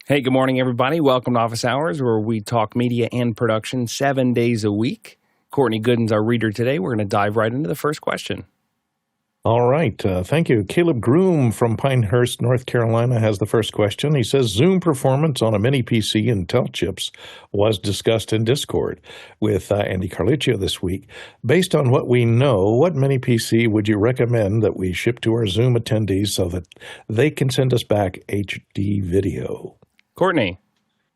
Hey, good morning, everybody. Welcome to Office Hours, where we talk media and production 7 days a week. Courtney Gooden's our reader today. We're going to dive right into the first question. All right. Thank you. Caleb Groom from Pinehurst, North Carolina, has the first question. He says, Zoom performance on a mini PC Intel chips was discussed in Discord with Andy Carluccio this week. Based on what we know, what mini PC would you recommend that we ship to our Zoom attendees so that they can send us back HD video? Courtney.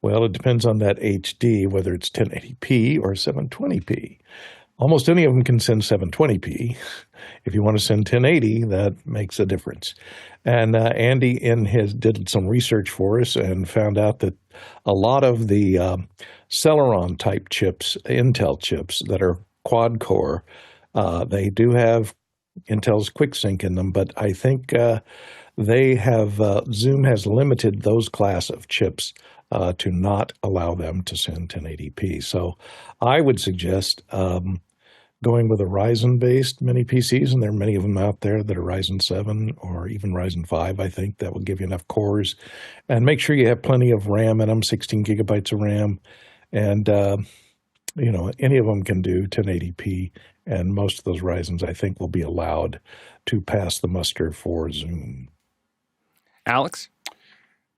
Well, it depends on that HD, whether it's 1080p or 720p. Almost any of them can send 720p. If you want to send 1080, that makes a difference. And Andy did some research for us and found out that a lot of the Celeron type chips, Intel chips that are quad core, they do have Intel's QuickSync in them, but I think Zoom has limited those class of chips to not allow them to send 1080p. So I would suggest going with a Ryzen-based mini PCs, and there are many of them out there that are Ryzen 7 or even Ryzen 5, I think. That will give you enough cores. And make sure you have plenty of RAM in them, 16 gigabytes of RAM. And, any of them can do 1080p, and most of those Ryzens, I think, will be allowed to pass the muster for Zoom. Alex?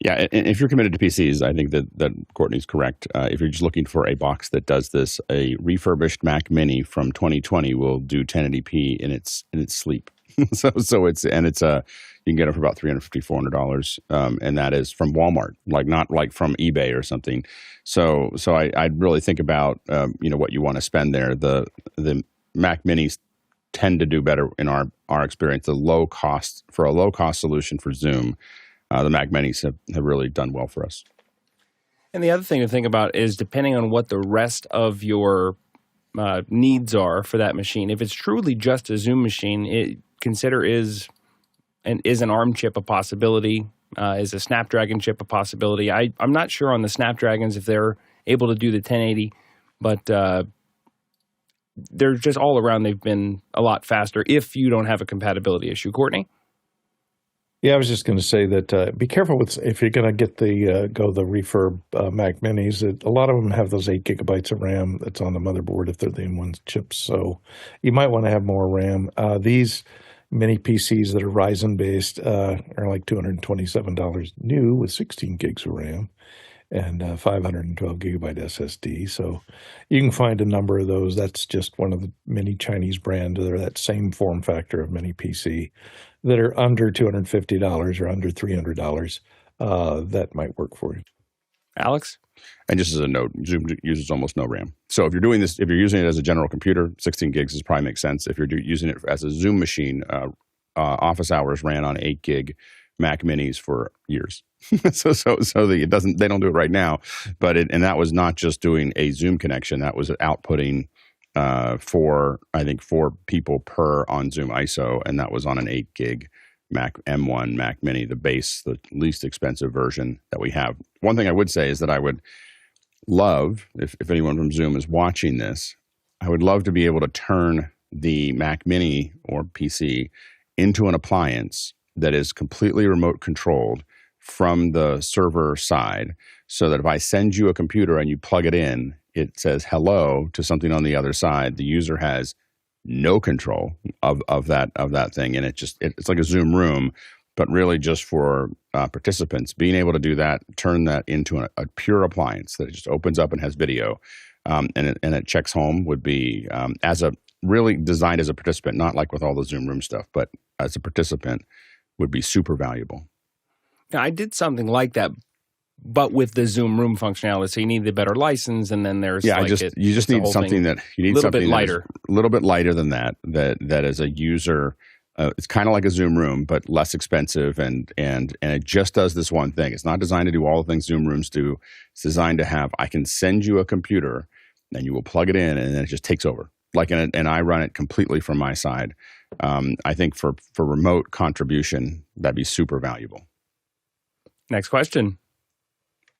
Yeah, and if you're committed to PCs, I think that Courtney's correct. If you're just looking for a box that does this, a refurbished Mac Mini from 2020 will do 1080p in its sleep. so you can get it for about $350, $400, and that is from Walmart, not like from eBay or something. So I'd really think about what you want to spend there. The Mac Minis tend to do better in our experience. For a low cost solution for Zoom, the Mac Minis have really done well for us. And the other thing to think about is depending on what the rest of your needs are for that machine. If it's truly just a Zoom machine, consider is an ARM chip a possibility? Is a Snapdragon chip a possibility? I'm not sure on the Snapdragons if they're able to do the 1080, but they're just all around. They've been a lot faster if you don't have a compatibility issue. Courtney? Yeah, I was just going to say that be careful if you're going to get the refurb Mac Minis. A lot of them have those 8 gigabytes of RAM that's on the motherboard if they're the M1 chips. So you might want to have more RAM. These mini PCs that are Ryzen based are like $227 new with 16 gigs of RAM and 512 gigabyte SSD. So you can find a number of those. That's just one of the many Chinese brands that are that same form factor of mini PC that are under $250 or under $300. That might work for you. Alex? And just as a note, Zoom uses almost no RAM. So if you're using it as a general computer, 16 gigs probably makes sense. If you're using it as a Zoom machine, Office Hours ran on 8 gig Mac Minis for years. so they don't do it right now, and that was not just doing a Zoom connection. That was outputting four people per on Zoom ISO, and that was on an 8 gig Mac M1 Mac Mini, the least expensive version that we have. One thing I would say is that I would love, if anyone from Zoom is watching this, I would love to be able to turn the Mac Mini or PC into an appliance that is completely remote controlled from the server side, so that if I send you a computer and you plug it in, it says hello to something on the other side. The user has no control of that thing, and it's like a Zoom room, but really just for participants. Being able to do that, turn that into a pure appliance that just opens up and has video, and it checks home would be really designed as a participant, not like with all the Zoom room stuff, but as a participant would be super valuable. Now, I did something like that, but with the Zoom Room functionality. So you need the better license, and then there's you just need something that you need a little something bit lighter, a little bit lighter than that is a user. It's kind of like a Zoom Room, but less expensive, and it just does this one thing. It's not designed to do all the things Zoom Rooms do. It's designed to have, I can send you a computer, and you will plug it in, and then it just takes over. And I run it completely from my side. I think for remote contribution, that'd be super valuable. Next question.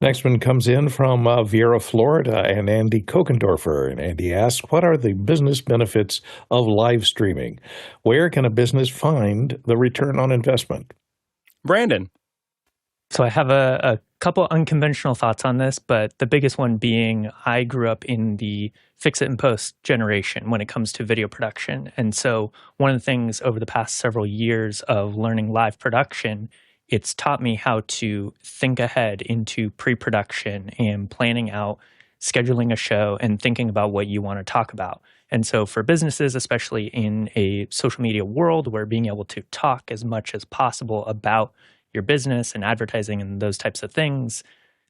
Next one comes in from Viera, Florida, and Andy Kokendorfer. And Andy asks, what are the business benefits of live streaming? Where can a business find the return on investment? Brandon. So I have a couple unconventional thoughts on this, but the biggest one being I grew up in the fix it and post generation when it comes to video production. And so one of the things over the past several years of learning live production, it's taught me how to think ahead into pre-production and planning out, scheduling a show and thinking about what you want to talk about. And so for businesses, especially in a social media world where being able to talk as much as possible about your business and advertising and those types of things,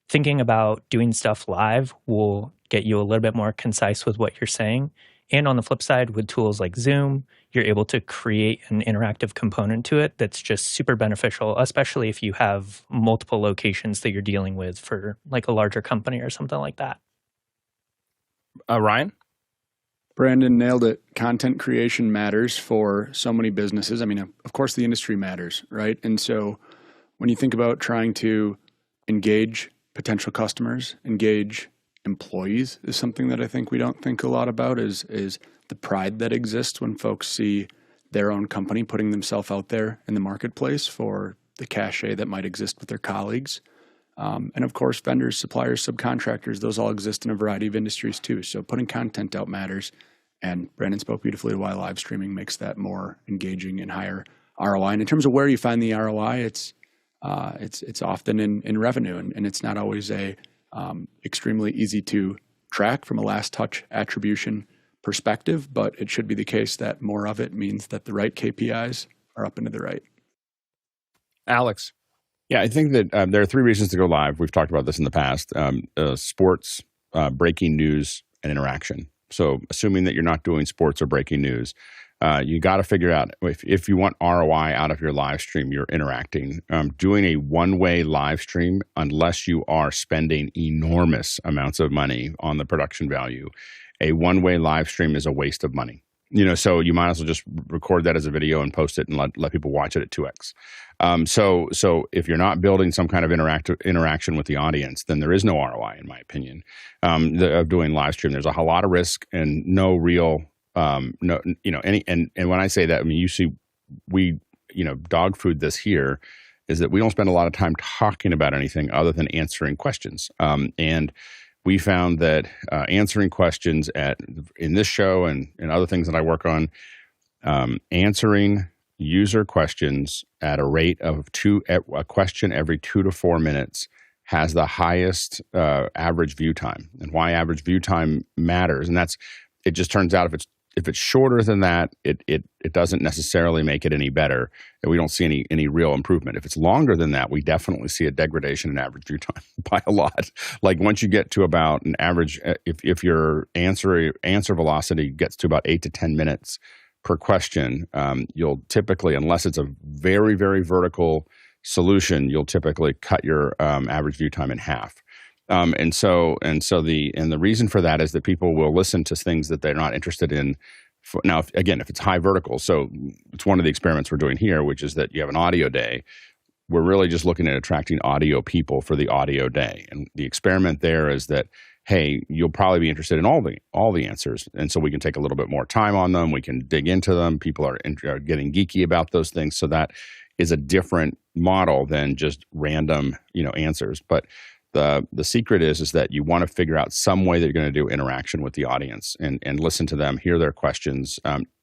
thinking about doing stuff live will get you a little bit more concise with what you're saying. And on the flip side, with tools like Zoom, you're able to create an interactive component to it that's just super beneficial, especially if you have multiple locations that you're dealing with for like a larger company or something like that. Ryan? Brandon nailed it. Content creation matters for so many businesses. I mean, of course, the industry matters, right? And so when you think about trying to engage potential customers, engage employees is something that I think we don't think a lot about is the pride that exists when folks see their own company putting themselves out there in the marketplace for the cachet that might exist with their colleagues. And of course, vendors, suppliers, subcontractors, those all exist in a variety of industries too. So putting content out matters. And Brandon spoke beautifully to why live streaming makes that more engaging and higher ROI. And in terms of where you find the ROI, it's often in revenue, and it's not always extremely easy to track from a last touch attribution perspective, but it should be the case that more of it means that the right KPIs are up into the right. Alex? Yeah, I think that there are three reasons to go live. We've talked about this in the past: sports, breaking news, and interaction. So assuming that you're not doing sports or breaking news, you got to figure out if you want ROI out of your live stream, you're interacting. Doing a one-way live stream, unless you are spending enormous amounts of money on the production value, a one-way live stream is a waste of money. So you might as well just record that as a video and post it and let people watch it at 2x. So if you're not building some kind of interaction with the audience, then there is no ROI, in my opinion, of doing live stream. There's a lot of risk and no real, and when I say that, I mean, we dog food this here is that we don't spend a lot of time talking about anything other than answering questions. And we found that answering questions in this show and other things that I work on, answering user questions at a rate of a question every 2 to 4 minutes has the highest average view time. And why average view time matters, and it just turns out if it's shorter than that, it doesn't necessarily make it any better, and we don't see any real improvement. If it's longer than that, we definitely see a degradation in average view time by a lot. Like once you get to about an average, if your answer velocity gets to about 8 to 10 minutes per question, you'll typically, unless it's a very, very vertical solution, you'll typically cut your average view time in half. And the reason for that is that people will listen to things that they're not interested in. Now, if it's high vertical, so it's one of the experiments we're doing here, which is that you have an audio day. We're really just looking at attracting audio people for the audio day. And the experiment there is that, hey, you'll probably be interested in all the answers. And so we can take a little bit more time on them. We can dig into them. People are getting geeky about those things. So that is a different model than just random, answers. But the secret is that you want to figure out some way that you're going to do interaction with the audience and listen to them, hear their questions.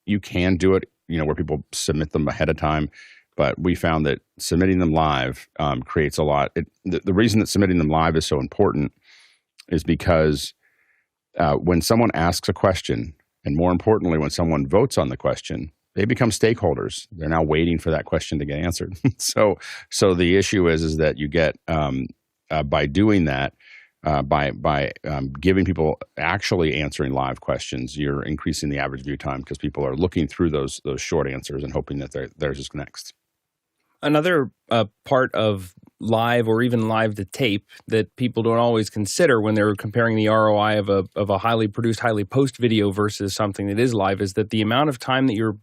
You can do it, where people submit them ahead of time, but we found that submitting them live creates a lot. The reason that submitting them live is so important is because when someone asks a question, and more importantly, when someone votes on the question, they become stakeholders. They're now waiting for that question to get answered. So the issue is that you get by doing that, by giving people actually answering live questions, you're increasing the average view time because people are looking through those short answers and hoping that theirs is next. Another part of live or even live to tape that people don't always consider when they're comparing the ROI of a highly produced, highly post video versus something that is live is that the amount of time that you're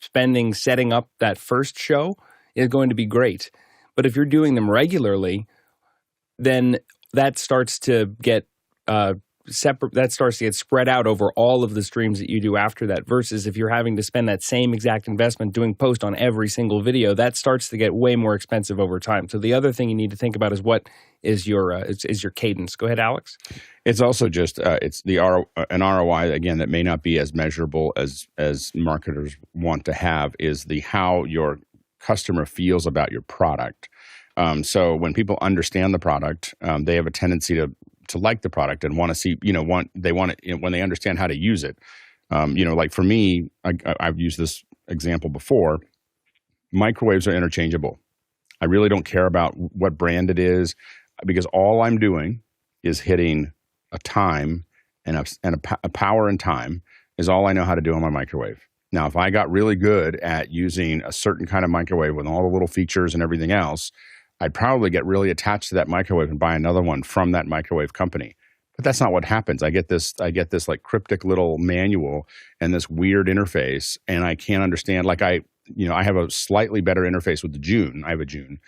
spending setting up that first show is going to be great. But if you're doing them regularly, then that starts to get starts to get spread out over all of the streams that you do after that, versus if you're having to spend that same exact investment doing post on every single video, that starts to get way more expensive over time. So the other thing you need to think about is what is your cadence. Go ahead, Alex. It's also just it's an ROI again that may not be as measurable as marketers want to have, is the how your customer feels about your product. So when people understand the product, they have a tendency to like the product and want to see, when they understand how to use it. Like for me, I've used this example before. Microwaves are interchangeable. I really don't care about what brand it is, because all I'm doing is hitting a time and a power and time is all I know how to do on my microwave. Now, if I got really good at using a certain kind of microwave with all the little features and everything else, I'd probably get really attached to that microwave and buy another one from that microwave company. But that's not what happens. I get this like cryptic little manual and this weird interface, and I can't understand. Like I have a slightly better interface with the June. I have a June.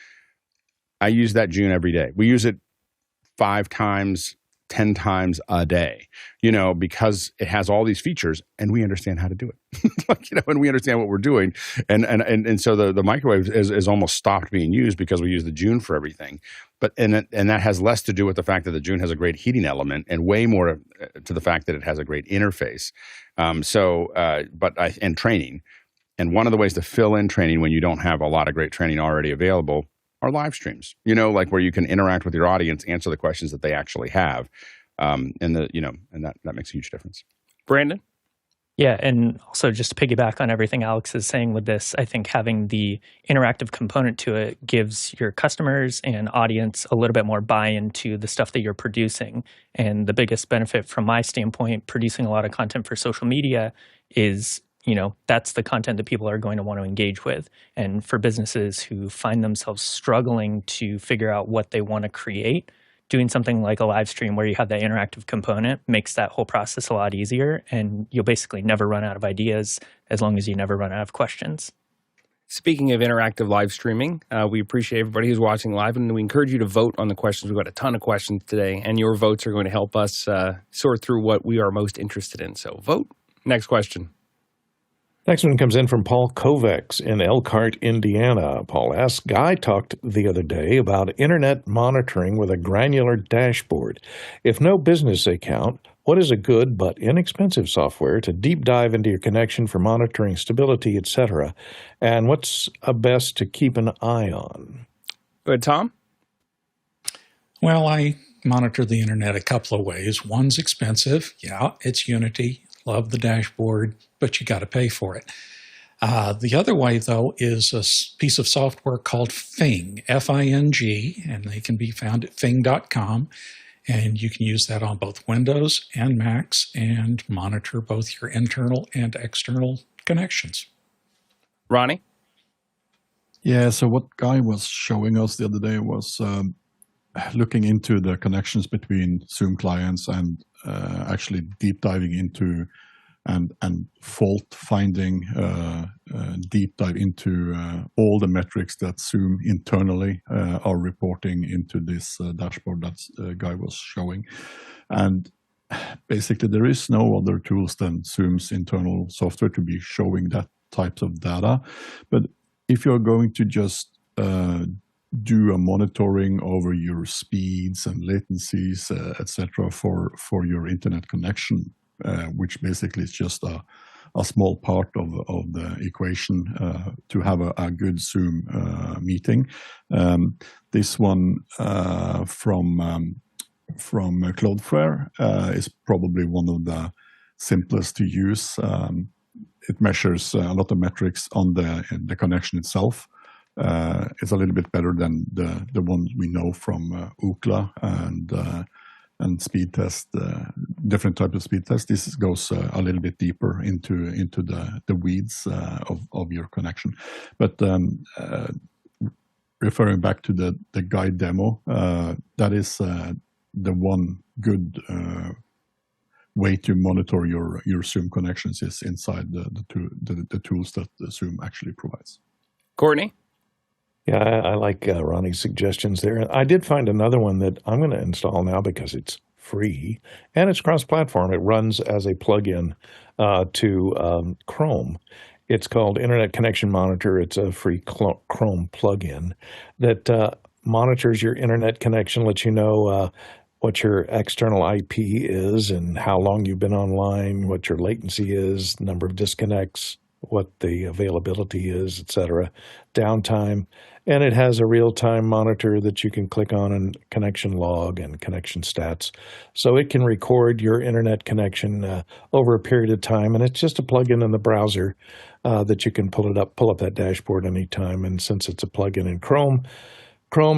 I use that June every day. We use it 5 times, 10 times a day, because it has all these features and we understand how to do it. And we understand what we're doing. And so the microwave is almost stopped being used because we use the June for everything. But that has less to do with the fact that the June has a great heating element and way more to the fact that it has a great interface. And training. And one of the ways to fill in training when you don't have a lot of great training already available are live streams, like where you can interact with your audience, answer the questions that they actually have. And that makes a huge difference. Brandon? Yeah, and also just to piggyback on everything Alex is saying with this, I think having the interactive component to it gives your customers and audience a little bit more buy-in to the stuff that you're producing. And the biggest benefit from my standpoint, producing a lot of content for social media is that's the content that people are going to want to engage with. And for businesses who find themselves struggling to figure out what they want to create, doing something like a live stream where you have that interactive component makes that whole process a lot easier. And you'll basically never run out of ideas as long as you never run out of questions. Speaking of interactive live streaming, we appreciate everybody who's watching live, and we encourage you to vote on the questions. We've got a ton of questions today, and your votes are going to help us sort through what we are most interested in. So vote. Next question. Next one comes in from Paul Kovacs in Elkhart, Indiana. Paul asks, Guy talked the other day about internet monitoring with a granular dashboard. If no business account, what is a good but inexpensive software to deep dive into your connection for monitoring stability, etc.? And what's a best to keep an eye on? Go ahead, Tom. Well, I monitor the internet a couple of ways. One's expensive. Yeah, it's Unity. Love the dashboard, but you got to pay for it. The other way, though, is a piece of software called Fing, F-I-N-G, and they can be found at fing.com. And you can use that on both Windows and Macs and monitor both your internal and external connections. Ronnie? Yeah, so what Guy was showing us the other day was looking into the connections between Zoom clients and actually deep diving into and fault finding, deep dive into all the metrics that Zoom internally are reporting into this dashboard that Guy was showing. And basically there is no other tools than Zoom's internal software to be showing that types of data. But if you're going to just do a monitoring over your speeds and latencies, etc., for your internet connection, which basically is just a small part of the equation to have a good Zoom meeting. This one from Cloudflare is probably one of the simplest to use. It measures a lot of metrics on the connection itself. It's a little bit better than the ones we know from Ookla and speed test, different type of speed test. This goes a little bit deeper into the weeds of your connection. But referring back to the guide demo, that is the one good way to monitor your Zoom connections is inside the tools that Zoom actually provides. Courtney? Yeah, I like Ronnie's suggestions there. I did find another one that I'm going to install now because it's free, and it's cross-platform. It runs as a plugin to Chrome. It's called Internet Connection Monitor. It's a free Chrome plugin that monitors your internet connection, lets you know what your external IP is and how long you've been online, what your latency is, number of disconnects, what the availability is, etc., downtime. And it has a real-time monitor that you can click on and connection log and connection stats. So it can record your internet connection over a period of time. And it's just a plugin in the browser that you can pull up that dashboard anytime. And since it's a plugin in Chrome,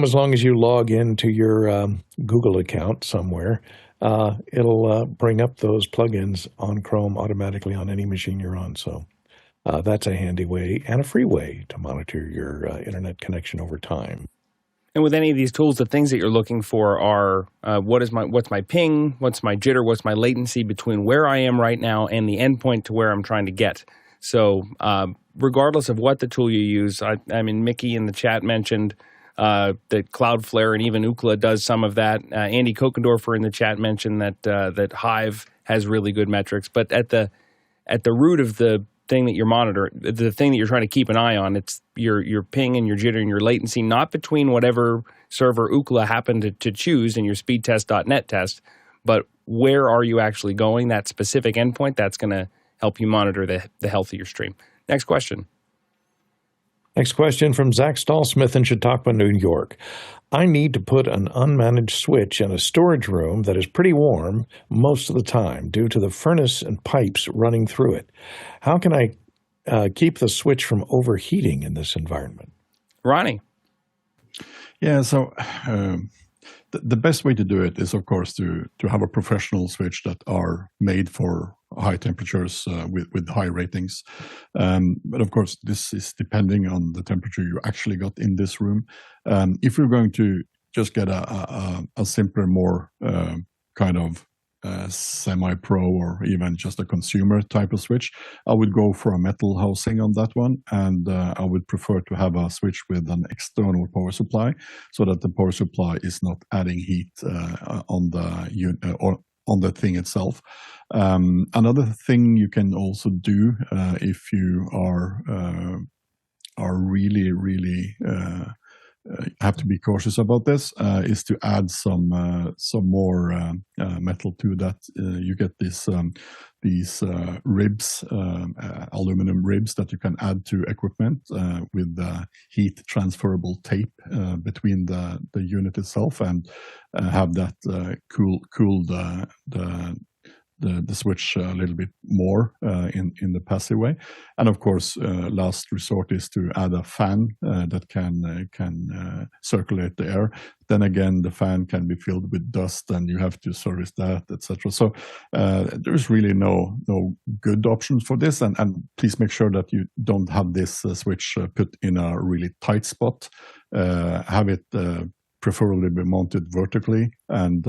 as long as you log into your Google account somewhere, it'll bring up those plugins on Chrome automatically on any machine you're on. So that's a handy way and a free way to monitor your internet connection over time. And with any of these tools, the things that you're looking for are what's my ping, what's my jitter, what's my latency between where I am right now and the endpoint to where I'm trying to get. So regardless of what the tool you use, I mean, Mickey in the chat mentioned that Cloudflare and even Ookla does some of that. Andy Kokendorfer in the chat mentioned that Hive has really good metrics. But at the root of the thing that you're monitoring, the thing that you're trying to keep an eye on, it's your ping and your jitter and your latency, not between whatever server Ookla happened to choose in your speedtest.net test, but where are you actually going, that specific endpoint. That's going to help you monitor the health of your stream. Next question. Next question from Zach Stallsmith in Chautauqua, New York. I need to put an unmanaged switch in a storage room that is pretty warm most of the time due to the furnace and pipes running through it. How can I keep the switch from overheating in this environment? Ronnie. Yeah, so the best way to do it is, of course, to have a professional switch that are made for high temperatures with high ratings. But of course, this is depending on the temperature you actually got in this room. If you're going to just get a simpler, more kind of semi-pro or even just a consumer type of switch, I would go for a metal housing on that one, and I would prefer to have a switch with an external power supply so that the power supply is not adding heat on the thing itself. Another thing you can also do if you are really have to be cautious about this is to add some more metal to that. You get these ribs, aluminum ribs that you can add to equipment with heat transferable tape between the unit itself, and have that cool the switch a little bit more in the passive way. And of course, last resort is to add a fan that can circulate the air. Then again, the fan can be filled with dust, and you have to service that, etc. So there's really no good options for this. And please make sure that you don't have this switch put in a really tight spot. Have it preferably be mounted vertically, and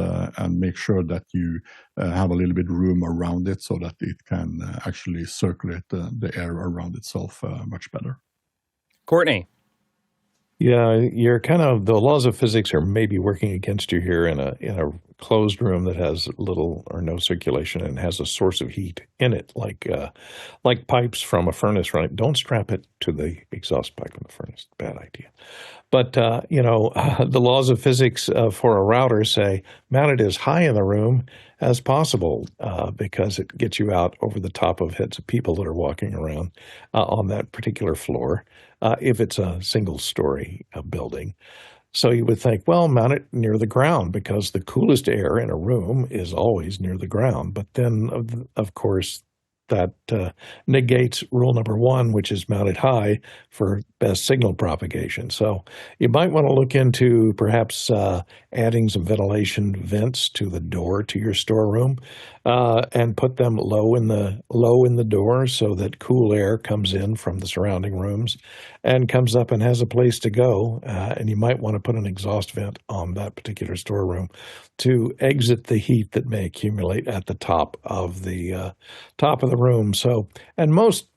make sure that you have a little bit room around it so that it can actually circulate the air around itself much better. Courtney. Yeah, you're kind of, the laws of physics are maybe working against you here in a closed room that has little or no circulation and has a source of heat in it, like pipes from a furnace running. Don't strap it to the exhaust pipe in the furnace. Bad idea. But, the laws of physics for a router say mount it as high in the room as possible because it gets you out over the top of heads of people that are walking around on that particular floor if it's a single-story building. So you would think, well, mount it near the ground because the coolest air in a room is always near the ground. But then, of course, that negates rule number one, which is mount it high for best signal propagation. So you might want to look into perhaps adding some ventilation vents to the door to your storeroom and put them low in the door so that cool air comes in from the surrounding rooms and comes up and has a place to go. And you might want to put an exhaust vent on that particular storeroom to exit the heat that may accumulate at the top of the room. So, and most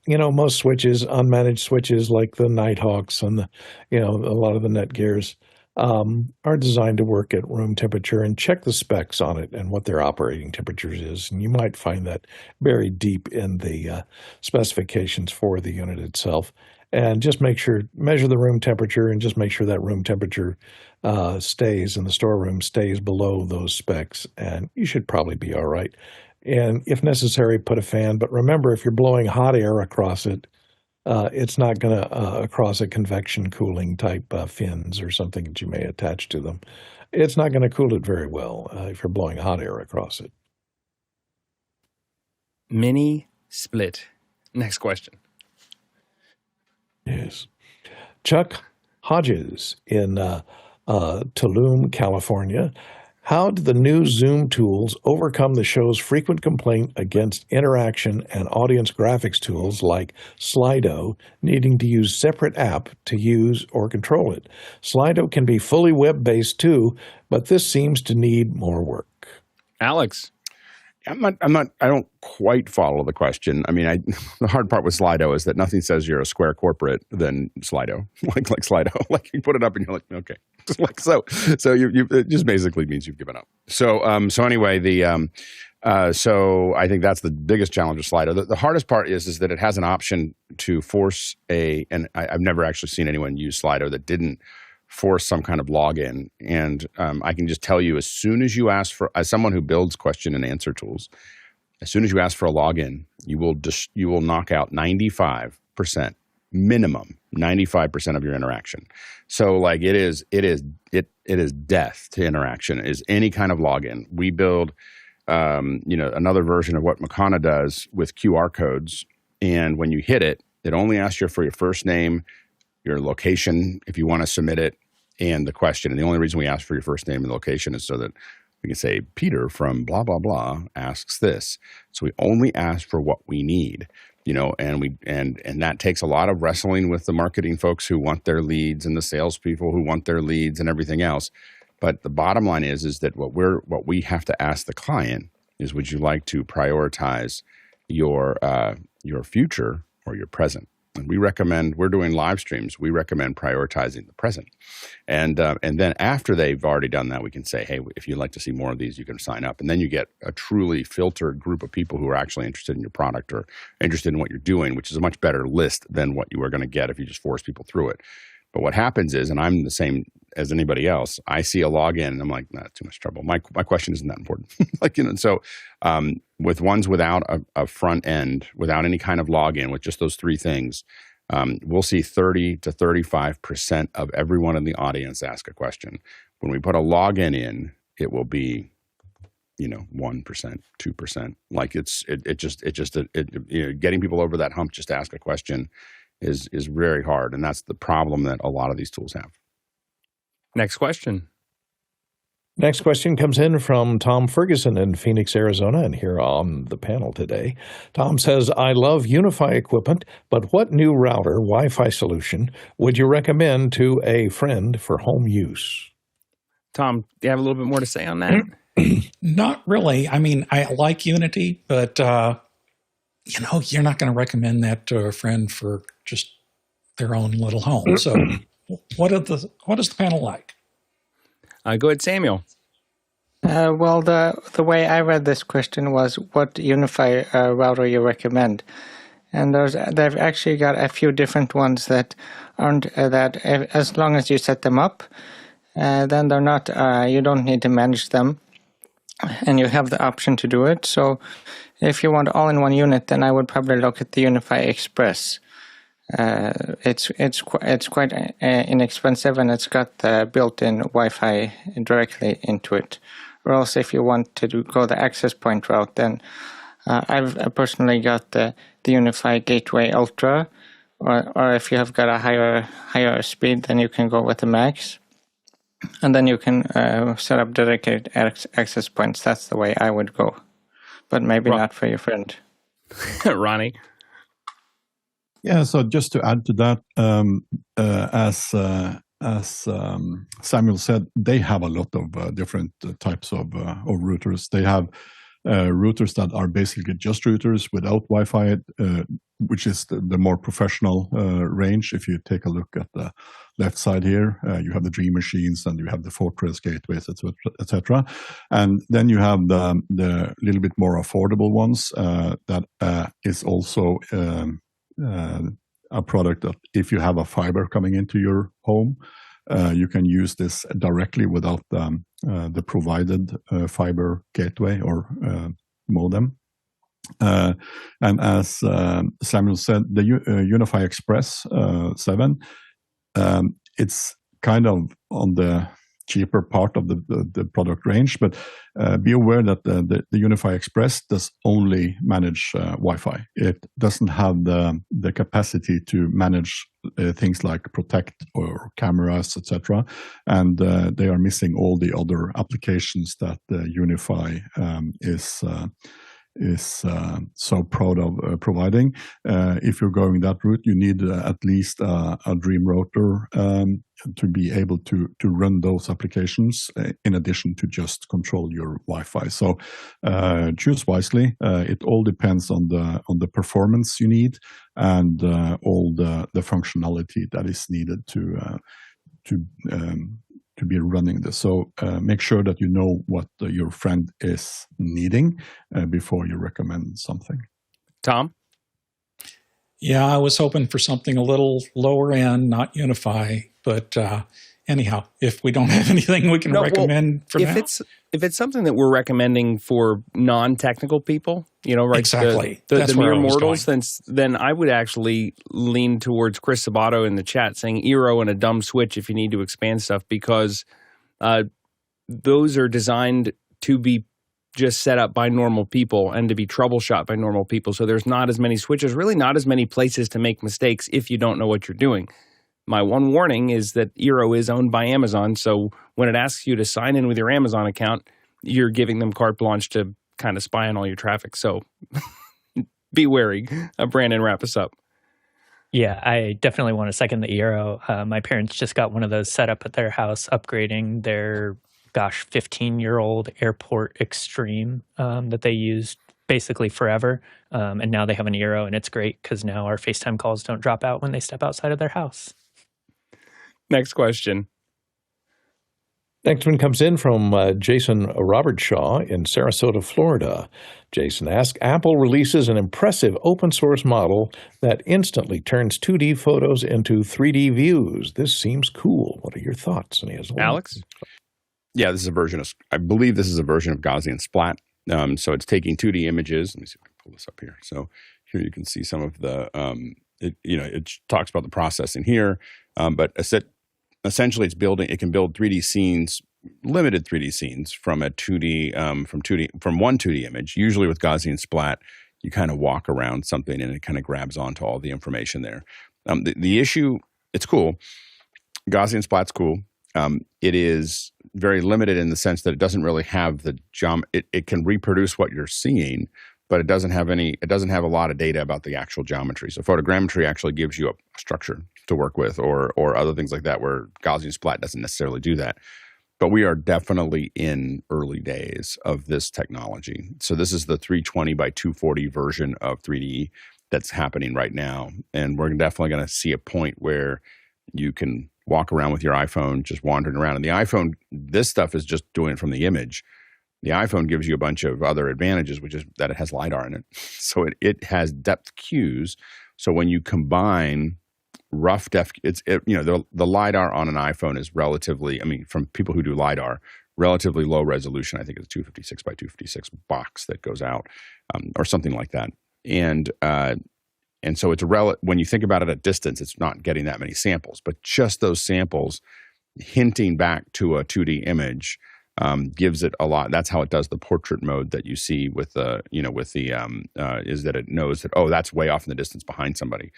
switches, unmanaged switches like the Nighthawks and a lot of the Netgears, are designed to work at room temperature, and check the specs on it and what their operating temperatures is. And you might find that buried deep in the specifications for the unit itself. And just measure the room temperature, and just make sure that room temperature stays in the storeroom, stays below those specs, and you should probably be all right. And if necessary, put a fan. But remember, if you're blowing hot air across it, it's not going to across a convection cooling type fins or something that you may attach to them. It's not going to cool it very well if you're blowing hot air across it. Mini split. Next question. Yes. Chuck Hodges in Tulum, California. How do the new Zoom tools overcome the show's frequent complaint against interaction and audience graphics tools like Slido needing to use separate app to use or control it? Slido can be fully web-based too, but this seems to need more work. Alex. I don't quite follow the question. I mean, the hard part with Slido is that nothing says you're a square corporate than Slido, like Slido. Like you put it up and you're like, okay. So you it just basically means you've given up. So anyway, so I think that's the biggest challenge with Slido. The hardest part is that it has an option to force and I've never actually seen anyone use Slido that didn't force some kind of login. And I can just tell you, as soon as you ask for, as someone who builds question and answer tools, as soon as you ask for a login, you will knock out 95%, minimum 95% of your interaction. So like it is death to interaction is any kind of login. We build another version of what Makana does with QR codes, and when you hit it, it only asks you for your first name, your location if you want to submit it, and the question. And the only reason we ask for your first name and location is so that we can say Peter from blah blah blah asks this. So we only ask for what we need. And that takes a lot of wrestling with the marketing folks who want their leads and the salespeople who want their leads and everything else. But the bottom line is that what we have to ask the client is, would you like to prioritize your future or your present? And we're doing live streams. We recommend prioritizing the present. And then after they've already done that, we can say, hey, if you'd like to see more of these, you can sign up. And then you get a truly filtered group of people who are actually interested in your product or interested in what you're doing, which is a much better list than what you were going to get if you just force people through it. But what happens is, and I'm the same as anybody else, I see a login and I'm like, nah, too much trouble. My question isn't that important. With ones without a front end, without any kind of login, with just those three things, we'll see 30 to 35% of everyone in the audience ask a question. When we put a login in, it will be, 1%, 2%. Like getting people over that hump just to ask a question is very hard. And that's the problem that a lot of these tools have. Next question. Next question comes in from Tom Ferguson in Phoenix, Arizona, and here on the panel today. Tom says, I love UniFi equipment, but what new router Wi-Fi solution would you recommend to a friend for home use? Tom, do you have a little bit more to say on that? Not really. I mean, I like Unity, but you're not going to recommend that to a friend for just their own little home. So what is the panel like? Go ahead, Samuel. Well, the way I read this question was, what UniFi router you recommend? And they've actually got a few different ones that aren't as long as you set them up, then they're not. You don't need to manage them, and you have the option to do it. So, if you want all-in-one unit, then I would probably look at the UniFi Express. It's quite inexpensive, and it's got the built-in Wi-Fi directly into it. Or else, if you want to go the access point route, then I've personally got the UniFi Gateway Ultra, or if you have got a higher speed, then you can go with the Max, and then you can set up dedicated access points. That's the way I would go, but maybe not for your friend. Ronnie. Yeah, so just to add to that, as Samuel said, they have a lot of different types of routers. They have routers that are basically just routers without Wi-Fi. which is the more professional range. If you take a look at the left side here, you have the Dream machines and you have the Fortress gateways, etc. And then you have the little bit more affordable ones that is also a product that if you have a fiber coming into your home, you can use this directly without the provided fiber gateway or modem. And as Samuel said, the UniFi Express 7, it's kind of on the cheaper part of the product range, but be aware that the UniFi Express does only manage Wi-Fi. It doesn't have the capacity to manage things like Protect or cameras, etc. And they are missing all the other applications that UniFi is so proud of providing. If you're going that route, you need at least a Dream router to be able to run those applications in addition to just control your Wi-Fi. So choose wisely. It all depends on the performance you need and all the functionality that is needed to be running this. So make sure that you know what your friend is needing before you recommend something. Tom? Yeah, I was hoping for something a little lower end, not UniFi, but anyhow, if we don't have anything we can recommend for now. If it's something that we're recommending for non-technical people, right? Exactly. The mere mortals, then I would actually lean towards Chris Sabato in the chat saying Eero and a dumb switch if you need to expand stuff, because those are designed to be just set up by normal people and to be troubleshot by normal people. So there's not as many switches, really not as many places to make mistakes if you don't know what you're doing. My one warning is that Eero is owned by Amazon, so when it asks you to sign in with your Amazon account, you're giving them carte blanche to kind of spy on all your traffic. So be wary. Brandon, wrap us up. Yeah, I definitely want to second the Eero. My parents just got one of those set up at their house, upgrading their, 15-year-old Airport Extreme that they used basically forever. And now they have an Eero, and it's great because now our FaceTime calls don't drop out when they step outside of their house. Next question. Next one comes in from Jason Robertshaw in Sarasota, Florida. Jason asks, Apple releases an impressive open source model that instantly turns 2D photos into 3D views. This seems cool. What are your thoughts? And he has one. Alex? Yeah, I believe this is a version of Gaussian Splat. So it's taking 2D images. Let me see if I can pull this up here. So here you can see some of the, it talks about the processing here, but essentially it can build 3D scenes, limited 3D scenes from one 2D image. Usually with Gaussian Splat, you kind of walk around something and it kind of grabs onto all the information there. The issue, it's cool. Gaussian Splat's cool. It is very limited in the sense that it doesn't really have the it can reproduce what you're seeing, but it doesn't have a lot of data about the actual geometry. So photogrammetry actually gives you a structure to work with or other things like that, where Gaussian Splat doesn't necessarily do that. But we are definitely in early days of this technology. So this is the 320 by 240 version of 3D that's happening right now. And we're definitely going to see a point where you can walk around with your iPhone just wandering around. And the iPhone, this stuff is just doing it from the image. The iPhone gives you a bunch of other advantages, which is that it has LiDAR in it. So it has depth cues. So when you combine rough depth, the LiDAR on an iPhone is relatively, from people who do LiDAR, relatively low resolution. I think it's 256 by 256 box that goes out or something like that. And so it's when you think about it at distance, it's not getting that many samples, but just those samples hinting back to a 2D image gives it a lot. That's how it does the portrait mode that you see with is that it knows that, that's way off in the distance behind somebody.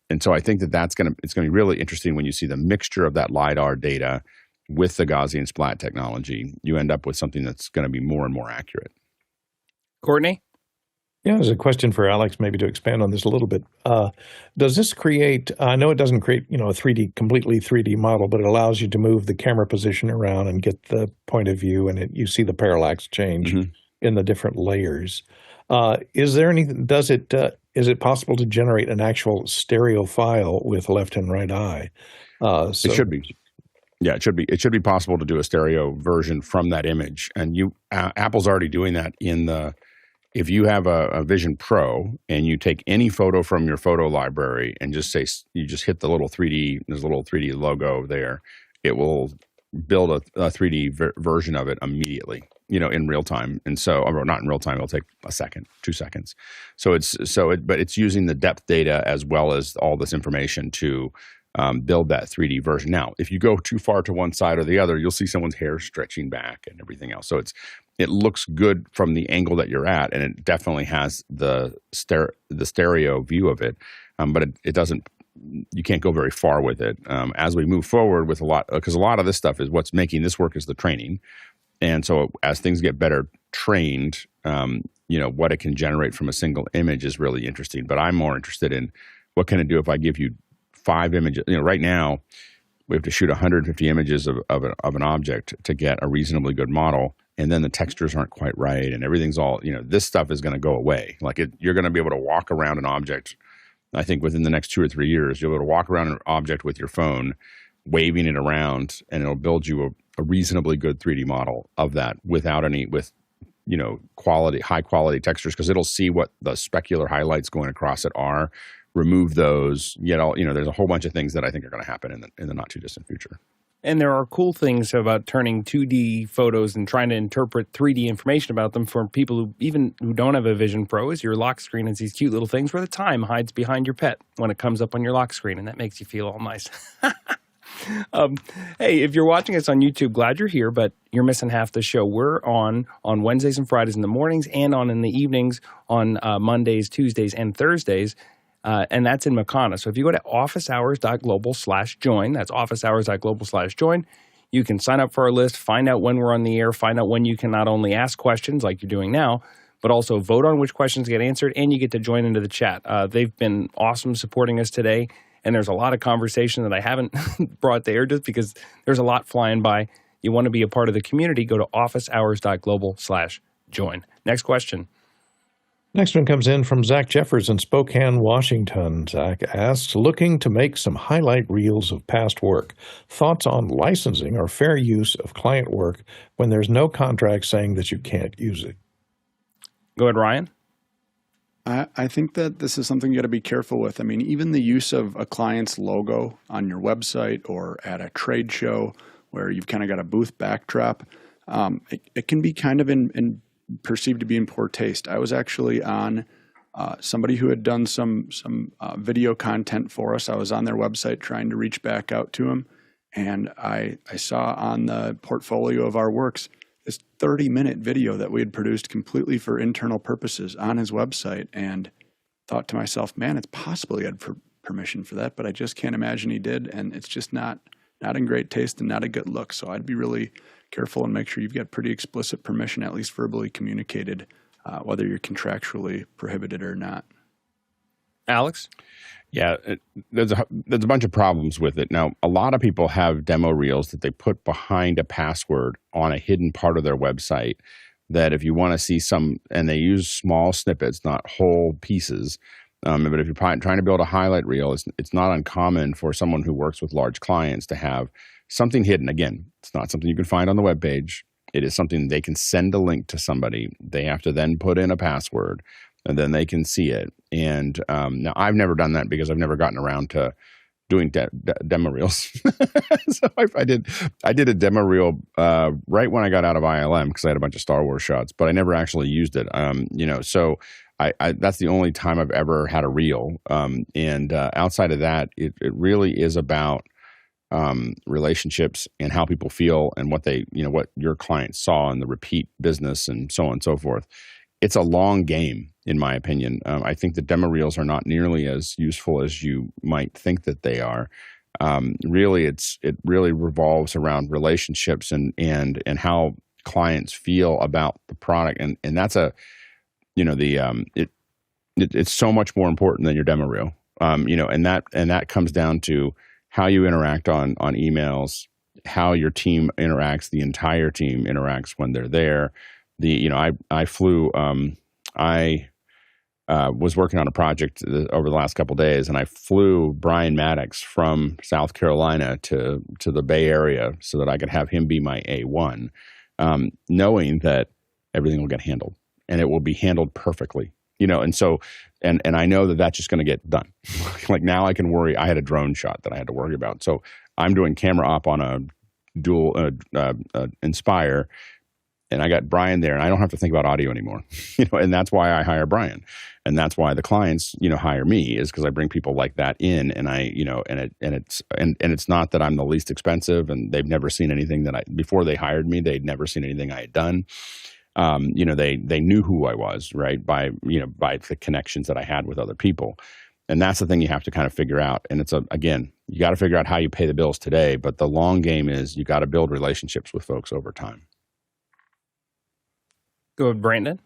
And so I think it's going to be really interesting when you see the mixture of that LiDAR data with the Gaussian Splat technology. You end up with something that's going to be more and more accurate. Courtney? Yeah, there's a question for Alex, maybe to expand on this a little bit. Does this create, I know it doesn't create, a completely 3D model, but it allows you to move the camera position around and get the point of view, and you see the parallax change in the different layers. Is there anything, is it possible to generate an actual stereo file with left and right eye? It should be. Yeah, it should be. It should be possible to do a stereo version from that image, and Apple's already doing that if you have a Vision Pro and you take any photo from your photo library and you just hit the little 3D, there's a little 3D logo there, it will build a 3D version of it immediately, in real time. And so, or not in real time, it'll take a second, 2 seconds. But it's using the depth data as well as all this information to build that 3D version. Now, if you go too far to one side or the other, you'll see someone's hair stretching back and everything else. So it looks good from the angle that you're at, and it definitely has the stereo view of it. But it doesn't. You can't go very far with it. As we move forward with because a lot of this stuff is what's making this work is the training. And so as things get better trained, what it can generate from a single image is really interesting. But I'm more interested in what can it do if I give you 5 images. Right now we have to shoot 150 images of an object to get a reasonably good model, and then the textures aren't quite right, and everything's all this stuff is going to go away. Like you're going to be able to walk around an object. I think within the next 2 or 3 years, you'll be able to walk around an object with your phone, waving it around, and it'll build you a reasonably good 3D model of that with high quality textures, because it'll see what the specular highlights going across it are. Remove those, there's a whole bunch of things that I think are going to happen in the not too distant future. And there are cool things about turning 2D photos and trying to interpret 3D information about them for people who don't have a Vision Pro. Is your lock screen has these cute little things where the time hides behind your pet when it comes up on your lock screen, and that makes you feel all nice. Hey, if you're watching us on YouTube, glad you're here, but you're missing half the show. We're on Wednesdays and Fridays in the mornings and on in the evenings on Mondays, Tuesdays, and Thursdays. And that's in Makana. So if you go to officehours.global/join, that's officehours.global/join, you can sign up for our list, find out when we're on the air, find out when you can not only ask questions like you're doing now, but also vote on which questions get answered, and you get to join into the chat. They've been awesome supporting us today, and there's a lot of conversation that I haven't brought to air just because there's a lot flying by. You want to be a part of the community, go to officehours.global/join. Next question. Next one comes in from Zach Jeffers in Spokane, Washington. Zach asks, looking to make some highlight reels of past work. Thoughts on licensing or fair use of client work when there's no contract saying that you can't use it? Go ahead, Ryan. I think that this is something you got to be careful with. I mean, even the use of a client's logo on your website or at a trade show where you've kind of got a booth backdrop, it can be kind of perceived to be in poor taste. I was actually on somebody who had done some video content for us. I was on their website trying to reach back out to him, and I saw on the portfolio of our works this 30-minute video that we had produced completely for internal purposes on his website, and thought to myself, man, it's possible he had permission for that, but I just can't imagine he did, and it's just not in great taste and not a good look. So I'd be really careful and make sure you've got pretty explicit permission, at least verbally communicated, whether you're contractually prohibited or not. Alex? Yeah, there's a bunch of problems with it. Now, a lot of people have demo reels that they put behind a password on a hidden part of their website that if you want to see and they use small snippets, not whole pieces. But if you're trying to build a highlight reel, it's not uncommon for someone who works with large clients to have something hidden. Again, it's not something you can find on the web page. It is something they can send a link to somebody. They have to then put in a password, and then they can see it. And now I've never done that because I've never gotten around to doing demo reels. So I did a demo reel right when I got out of ILM because I had a bunch of Star Wars shots, but I never actually used it. So I that's the only time I've ever had a reel. And outside of that, it really is about relationships and how people feel and what what your clients saw in the repeat business and so on and so forth. It's a long game, in my opinion. I think the demo reels are not nearly as useful as you might think that they are. Really, it really revolves around relationships and how clients feel about the product, and that's it's so much more important than your demo reel. And that comes down to how you interact on emails, how your team interacts, the entire team interacts when they're there. I flew, I was working on a project over the last couple of days, and I flew Brian Maddox from South Carolina to the Bay Area so that I could have him be my A1, knowing that everything will get handled and it will be handled perfectly. And so, and I know that that's just going to get done. Like now I can worry. I had a drone shot that I had to worry about. So I'm doing camera op on a dual Inspire, and I got Brian there, and I don't have to think about audio anymore. And that's why I hire Brian, and that's why the clients, hire me, is because I bring people like that in, and it's not that I'm the least expensive, and they've never seen anything before they hired me, they'd never seen anything I had done. They knew who I was, right, by the connections that I had with other people. And that's the thing you have to kind of figure out. And again, you got to figure out how you pay the bills today, but the long game is you got to build relationships with folks over time. Go with Brandon.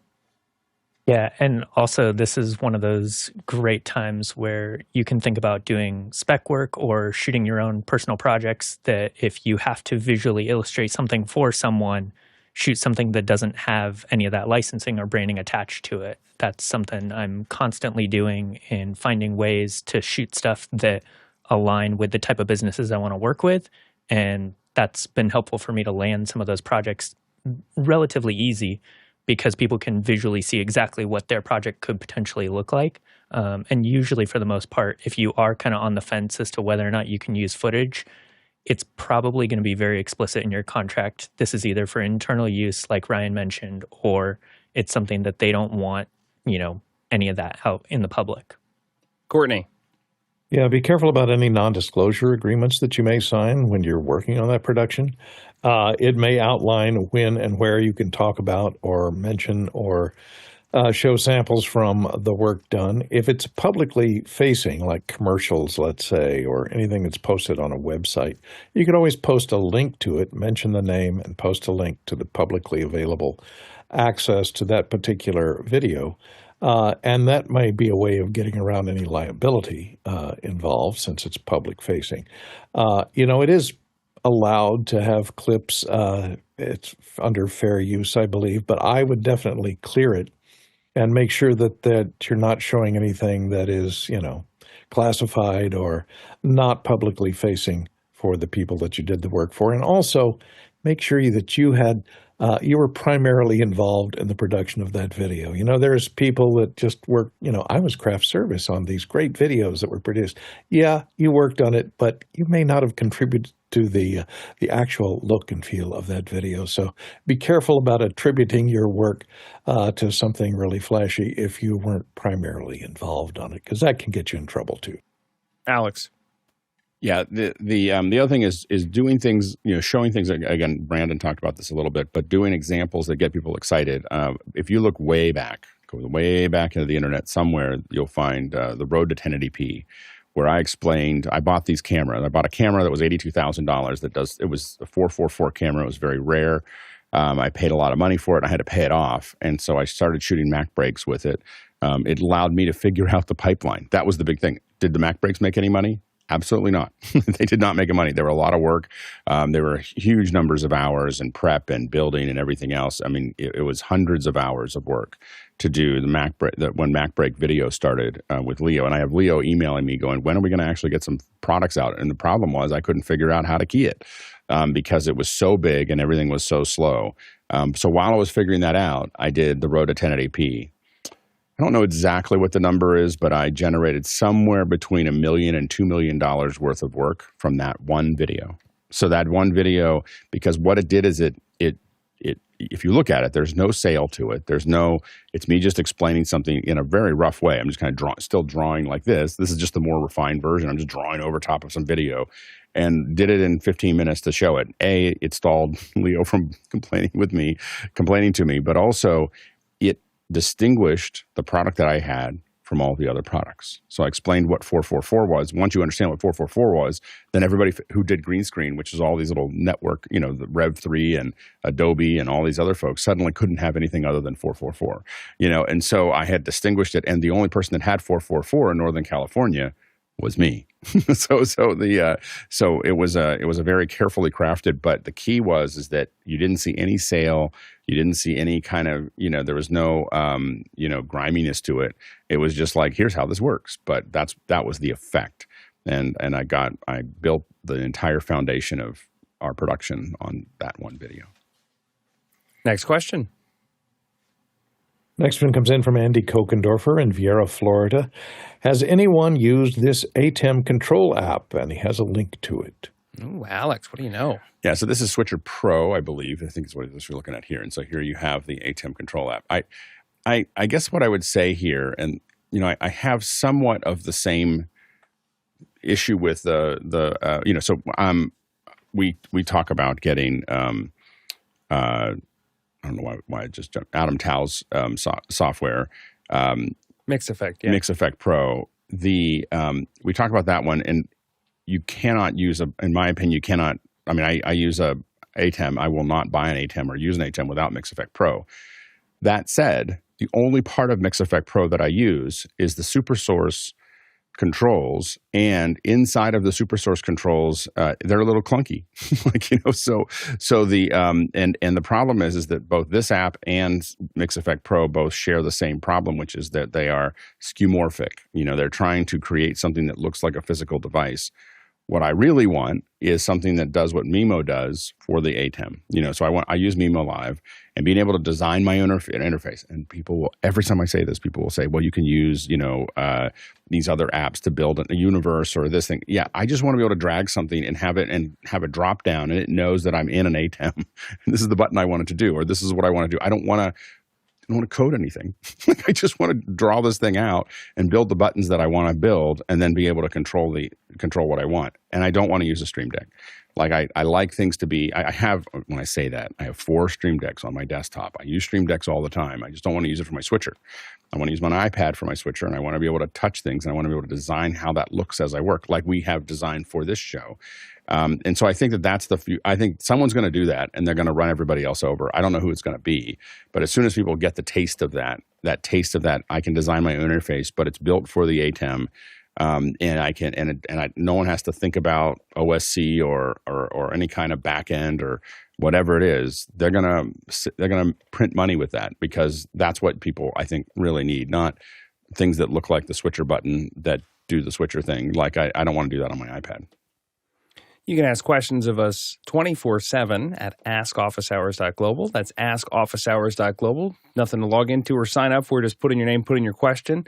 Yeah, and also this is one of those great times where you can think about doing spec work or shooting your own personal projects, that if you have to visually illustrate something for someone, shoot something that doesn't have any of that licensing or branding attached to it. That's something I'm constantly doing in finding ways to shoot stuff that align with the type of businesses I want to work with. And that's been helpful for me to land some of those projects relatively easy, because people can visually see exactly what their project could potentially look like. And usually, for the most part, if you are kind of on the fence as to whether or not you can use footage, it's probably going to be very explicit in your contract. This is either for internal use, like Ryan mentioned, or it's something that they don't want, any of that out in the public. Courtney. Yeah, be careful about any non-disclosure agreements that you may sign when you're working on that production. It may outline when and where you can talk about or mention or show samples from the work done. If it's publicly facing, like commercials, let's say, or anything that's posted on a website, you can always post a link to it, mention the name, and post a link to the publicly available access to that particular video. And that may be a way of getting around any liability involved, since it's public facing. It is allowed to have clips. It's under fair use, I believe, but I would definitely clear it and make sure that you're not showing anything that is, classified or not publicly facing for the people that you did the work for. And also make sure that you were primarily involved in the production of that video. There's people that just work, I was craft service on these great videos that were produced. Yeah, you worked on it, but you may not have contributed to the actual look and feel of that video. So be careful about attributing your work to something really flashy if you weren't primarily involved on it, because that can get you in trouble too. Alex. Yeah, the other thing is doing things, showing things. Again, Brandon talked about this a little bit, but doing examples that get people excited. If you look go way back into the internet somewhere, you'll find the Road to 1080p, where I explained I bought these cameras. I bought a camera that was $82,000. It was a 444 camera. It was very rare. I paid a lot of money for it. I had to pay it off, and so I started shooting Mac breaks with it. It allowed me to figure out the pipeline. That was the big thing. Did the Mac breaks make any money? Absolutely not. They did not make any money. There were a lot of work. There were huge numbers of hours and prep and building and everything else. I mean, it was hundreds of hours of work to do the Mac break. When Mac break video started with Leo, and I have Leo emailing me going, "When are we going to actually get some products out?" And the problem was I couldn't figure out how to key it because it was so big and everything was so slow. So while I was figuring that out, I did the Road to 1080p. I don't know exactly what the number is, but I generated somewhere between $1 million and $2 million worth of work from that one video. So that one video, because what it did is it if you look at it, there's no sale to it. It's me just explaining something in a very rough way. I'm just kind of still drawing like this. This is just the more refined version. I'm just drawing over top of some video, and did it in 15 minutes to show it. It stalled Leo from complaining to me, but also it distinguished the product that I had from all the other products. So I explained what 444 was. Once you understand what 444 was, then everybody who did green screen, which is all these little network, the Rev3 and Adobe and all these other folks, suddenly couldn't have anything other than 444. And so I had distinguished it, and the only person that had 444 in Northern California was me. So it was a very carefully crafted, but the key is that you didn't see any sale. You didn't see any kind of, there was no, griminess to it. It was just like, here's how this works. But that was the effect. And I built the entire foundation of our production on that one video. Next question. Next one comes in from Andy Kokendorfer in Viera, Florida. Has anyone used this ATEM control app? And he has a link to it. Ooh, Alex, what do you know? Yeah, so this is Switcher Pro, I believe. I think is what you're looking at here. And so here you have the ATEM control app. I guess what I would say here, and I have somewhat of the same issue with we talk about getting I don't know why I just jumped. Adam Tow's software, Mix Effect, yeah. Mix Effect Pro. We talk about that one, and you cannot use in my opinion, you cannot. I mean, I use a ATEM. I will not buy an ATEM or use an ATEM without Mix Effect Pro. That said, the only part of Mix Effect Pro that I use is the SuperSource controls, and inside of the SuperSource controls, they're a little clunky, So the and the problem is that both this app and Mix Effect Pro both share the same problem, which is that they are skeuomorphic. They're trying to create something that looks like a physical device. What I really want is something that does what Mimo does for the ATEM. So I use Mimo Live, and being able to design my own interface. And people will, every time I say this, people will say, well, you can use, these other apps to build a universe or this thing. Yeah, I just want to be able to drag something and have it drop down, and it knows that I'm in an ATEM. And this is the button I want it to do, or this is what I want to do. I don't want to code anything. I just want to draw this thing out and build the buttons that I want to build, and then be able to control what I want. And I don't want to use a Stream Deck. Like I like things to be. I have, when I say that, I have 4 Stream Decks on my desktop. I use Stream Decks all the time. I just don't want to use it for my switcher. I want to use my iPad for my switcher, and I want to be able to touch things, and I want to be able to design how that looks as I work, like we have designed for this show. And so I think that's I think someone's going to do that, and they're going to run everybody else over. I don't know who it's going to be, but as soon as people get the taste of that, I can design my own interface, but it's built for the ATEM. No one has to think about OSC or any kind of back end or whatever it is. They're gonna print money with that, because that's what people, I think, really need, not things that look like the switcher button that do the switcher thing. Like I don't want to do that on my iPad. You can ask questions of us 24/7 at askofficehours.global. That's askofficehours.global. Nothing to log into or sign up for. Just put in your name, put in your question.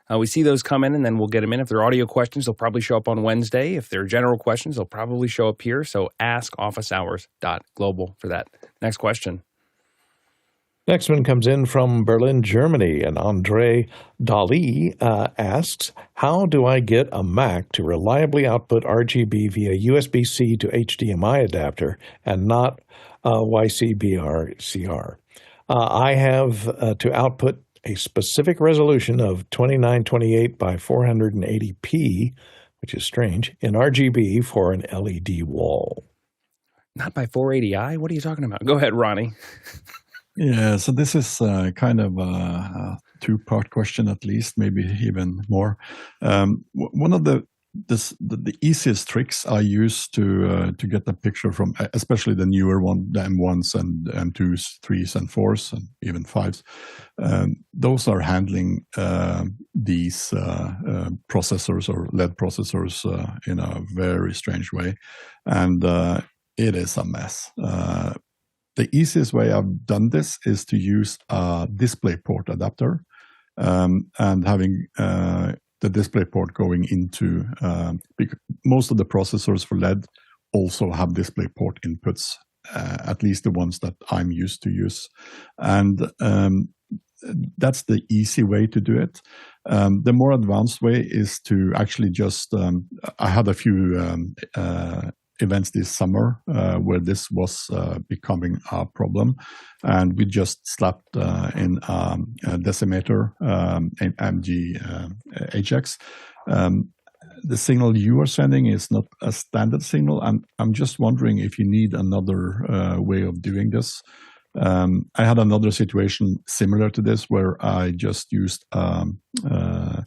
We see those come in, and then we'll get them in. If they're audio questions, they'll probably show up on Wednesday. If they're general questions, they'll probably show up here. So askofficehours.global for that. Next question. Next one comes in from Berlin, Germany, and Andre Dali asks, how do I get a Mac to reliably output RGB via USB-C to HDMI adapter and not YCbCr? I have to output a specific resolution of 2928 by 480p, which is strange, in RGB for an LED wall. Not by 480i? What are you talking about? Go ahead, Ronnie. Yeah, so this is kind of a two-part question at least, maybe even more. One of the easiest tricks I use to get the picture from, especially the newer one, the M1s and M2s, 3s and 4s, and even 5s, those are handling these processors or LED processors in a very strange way, and it is a mess. The easiest way I've done this is to use a DisplayPort adapter and having the DisplayPort going into, because most of the processors for LED also have DisplayPort inputs, at least the ones that I'm used to use. And that's the easy way to do it. The more advanced way is to actually just, I had a few events this summer where this was becoming a problem, and we just slapped in a decimator, MG HX. The signal you are sending is not a standard signal, and I'm just wondering if you need another way of doing this. I had another situation similar to this where I just used the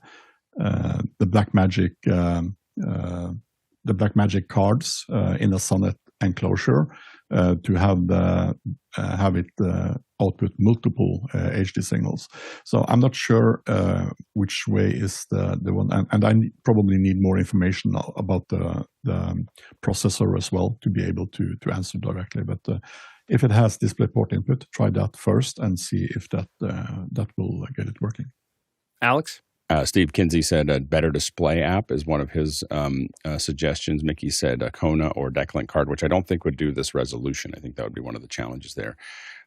BlackMagic cards in a Sonnet enclosure to have it output multiple HD signals. So I'm not sure which way is the one, and I probably need more information about the processor as well to be able to answer directly. But if it has DisplayPort input, try that first and see if that will get it working. Alex? Steve Kinsey said a better display app is one of his suggestions. Mickey said a Kona or Decklink card, which I don't think would do this resolution. I think that would be one of the challenges there.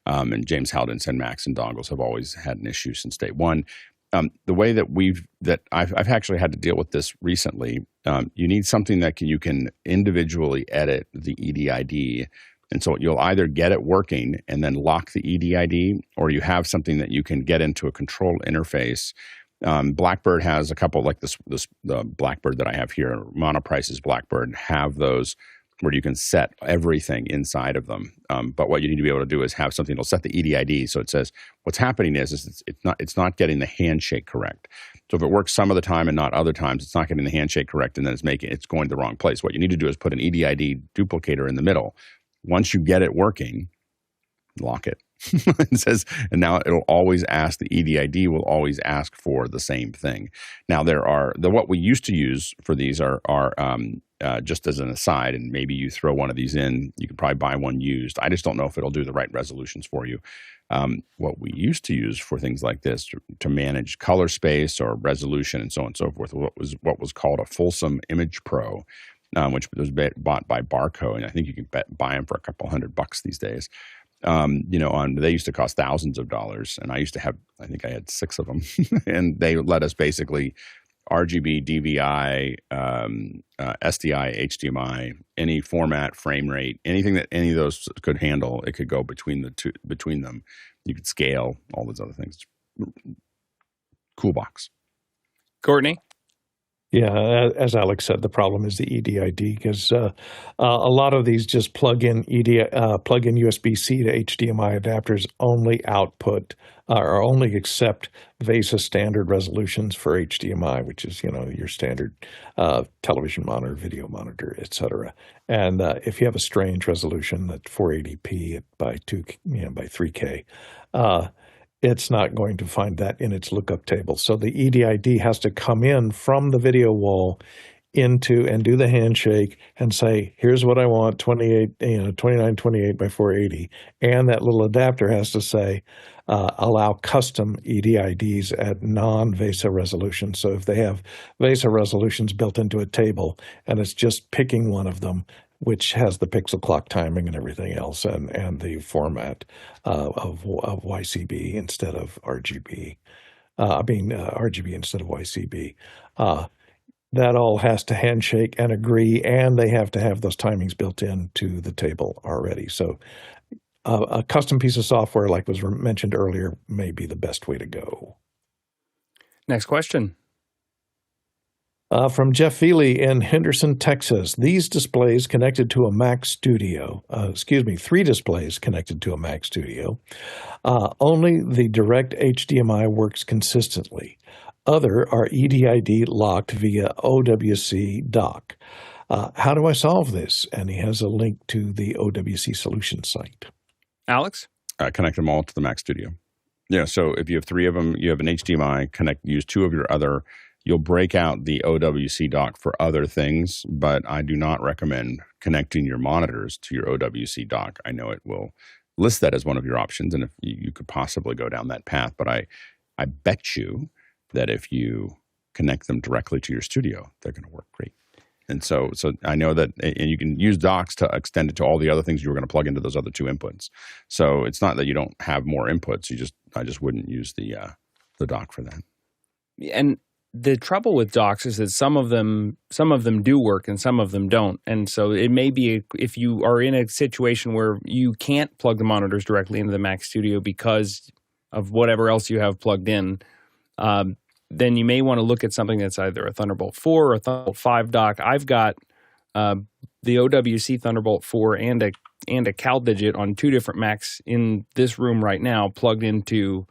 And James Howden said Macs and dongles have always had an issue since day one. The way that I've actually had to deal with this recently, you need something that you can individually edit the EDID. And so you'll either get it working and then lock the EDID, or you have something that you can get into a control interface. Blackbird has a couple, like the Blackbird that I have here, Monoprice's Blackbird, have those where you can set everything inside of them. But what you need to be able to do is have something that'll set the EDID. So it says what's happening is it's not getting the handshake correct. So if it works some of the time and not other times, it's not getting the handshake correct, and then it's going to the wrong place. What you need to do is put an EDID duplicator in the middle. Once you get it working, lock it. It says, and now it'll always ask, the EDID will always ask for the same thing. Now what we used to use for these are just as an aside, and maybe you throw one of these in, you could probably buy one used. I just don't know if it'll do the right resolutions for you. What we used to use for things like this to manage color space or resolution and so on and so forth, what was called a Fulsome Image Pro, which was bought by Barco, and I think you can buy them for a couple $100 these days. They used to cost thousands of dollars, and I think I had 6 of them, and they let us basically RGB, DVI, SDI, HDMI, any format, frame rate, anything that any of those could handle, it could go between them. You could scale all those other things. Cool box. Courtney? Yeah, as Alex said, the problem is the EDID, because a lot of these just plug in USB-C to HDMI adapters only output or only accept VESA standard resolutions for HDMI, which is your standard television monitor, video monitor, etc. And if you have a strange resolution at 480p by 3K. It's not going to find that in its lookup table. So the EDID has to come in from the video wall into and do the handshake and say, here's what I want, 2928 by 480. And that little adapter has to say, allow custom EDIDs at non-VESA resolution. So if they have VESA resolutions built into a table and it's just picking one of them, which has the pixel clock timing and everything else, and the format of YCb instead of RGB. RGB instead of YCb. That all has to handshake and agree, and they have to have those timings built into the table already. So a custom piece of software, like was mentioned earlier, may be the best way to go. Next question. From Jeff Feely in Henderson, Texas. These displays connected to a Mac Studio, 3 displays connected to a Mac Studio. Only the direct HDMI works consistently. Other are EDID locked via OWC Dock. How do I solve this? And he has a link to the OWC solution site. Alex? Connect them all to the Mac Studio. Yeah, so if you have 3 of them, you have an HDMI, use 2 of your other. You'll break out the OWC dock for other things, but I do not recommend connecting your monitors to your OWC dock. I know it will list that as one of your options, and if you could possibly go down that path, but I bet you that if you connect them directly to your studio, they're going to work great. And so I know that, and you can use docks to extend it to all the other things you were going to plug into those other 2 inputs. So it's not that you don't have more inputs. I just wouldn't use the dock for that. And the trouble with docks is that some of them do work and some of them don't. And so it may be, if you are in a situation where you can't plug the monitors directly into the Mac Studio because of whatever else you have plugged in, then you may want to look at something that's either a Thunderbolt 4 or a Thunderbolt 5 dock. I've got the OWC Thunderbolt 4 and a CalDigit on 2 different Macs in this room right now, plugged into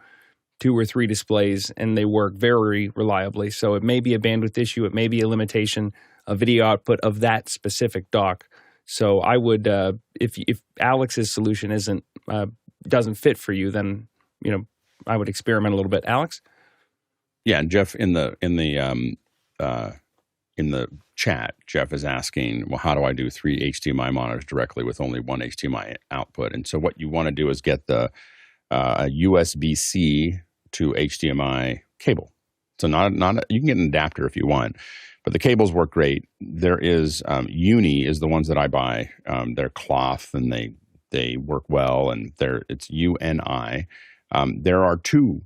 2 or 3 displays, and they work very reliably. So it may be a bandwidth issue. It may be a limitation of video output of that specific dock. So I would, if Alex's solution doesn't fit for you, then I would experiment a little bit. Alex? Yeah, and Jeff in the chat, Jeff is asking, well, how do I do 3 HDMI monitors directly with only one HDMI output? And so what you want to do is get a USB-C to HDMI cable. So not you can get an adapter if you want, but the cables work great. There is Uni is the ones that I buy. They're cloth and they work well, and it's UNI. There are 2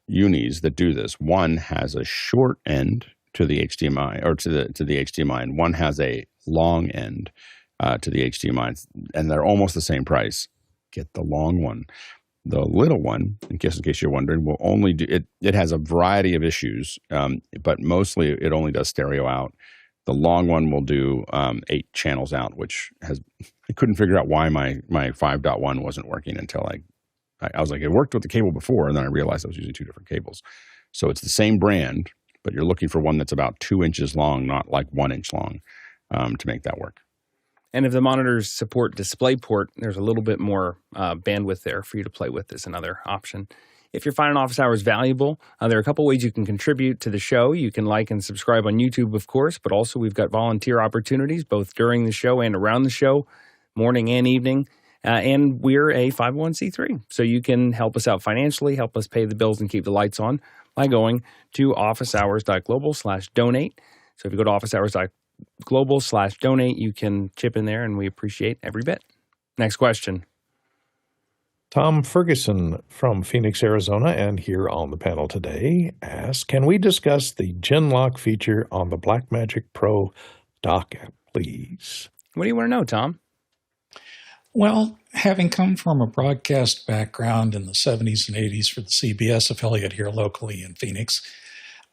Unis that do this. One has a short end to the HDMI or to the HDMI, and one has a long end to the HDMI, and they're almost the same price. Get the long one. The little one, in case you're wondering, will only do it. It has a variety of issues, but mostly it only does stereo out. The long one will do 8 channels out, which I couldn't figure out why my 5.1 wasn't working until I was like, it worked with the cable before, and then I realized I was using 2 different cables. So it's the same brand, but you're looking for one that's about 2 inches long, not like 1 inch long, to make that work. And if the monitors support DisplayPort, there's a little bit more bandwidth there for you to play with as another option. If you're finding office hours valuable, there are a couple ways you can contribute to the show. You can like and subscribe on YouTube, of course, but also we've got volunteer opportunities both during the show and around the show, morning and evening. And we're a 501c3, so you can help us out financially, help us pay the bills and keep the lights on by going to officehours.global/donate. So if you go to officehours.global/donate, you can chip in there, and we appreciate every bit. Next question. Tom Ferguson from Phoenix, Arizona, and here on the panel today asks, can we discuss the Genlock feature on the BlackMagic Pro Dock app, please? What do you want to know, Tom? Well, having come from a broadcast background in the 70s and 80s for the CBS affiliate here locally in Phoenix,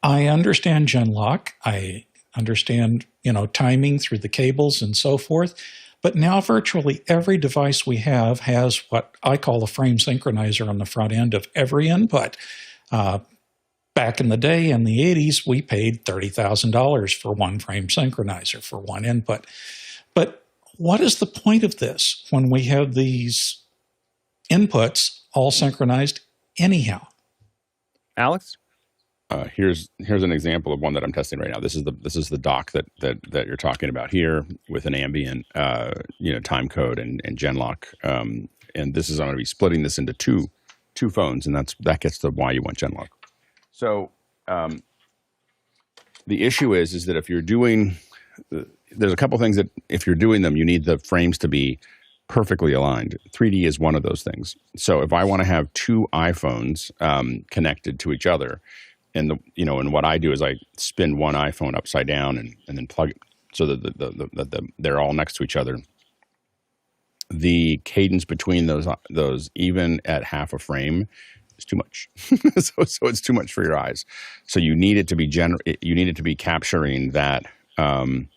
I understand Genlock. I understand, timing through the cables and so forth. But now virtually every device we have has what I call a frame synchronizer on the front end of every input. Back in the day, in the 80s, we paid $30,000 for one frame synchronizer for one input. But what is the point of this when we have these inputs all synchronized anyhow? Alex? Here's an example of one that I'm testing right now. This is the dock that you're talking about here with an ambient time code and Genlock, and I'm going to be splitting this into two phones, and that gets to why you want Genlock. So the issue is that if you're doing, there's a couple things that if you're doing them, you need the frames to be perfectly aligned. 3D is one of those things. So if I want to have 2 iPhones connected to each other. And what I do is I spin one iPhone upside down and then plug it so that they're all next to each other. The cadence between those even at half a frame is too much. so it's too much for your eyes. So you need it to be you need it to be capturing that. You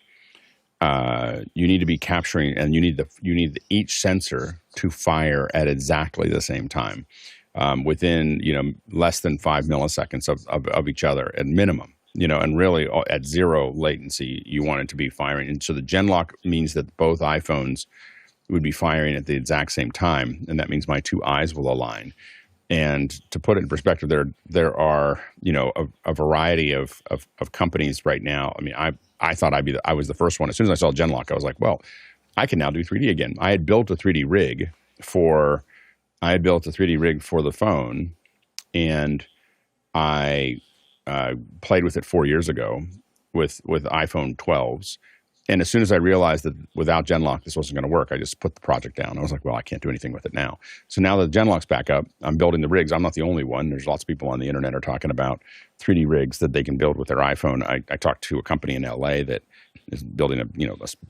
need to be capturing, and you need each sensor to fire at exactly the same time. Within less than 5 milliseconds of each other at minimum, and really at 0 latency you want it to be firing. And so the Genlock means that both iPhones would be firing at the exact same time, and that means my 2 eyes will align. And to put it in perspective, there are a variety of companies right now. I mean, I thought I was the first one. As soon as I saw Genlock, I was like, well, I can now do 3D again. I had built a 3D rig for the phone, and I played with it 4 years ago with iPhone 12s. And as soon as I realized that without Genlock this wasn't going to work, I just put the project down. I was like, well, I can't do anything with it now. So now that Genlock's back up, I'm building the rigs. I'm not the only one. There's lots of people on the internet are talking about 3D rigs that they can build with their iPhone. I talked to a company in LA that is building a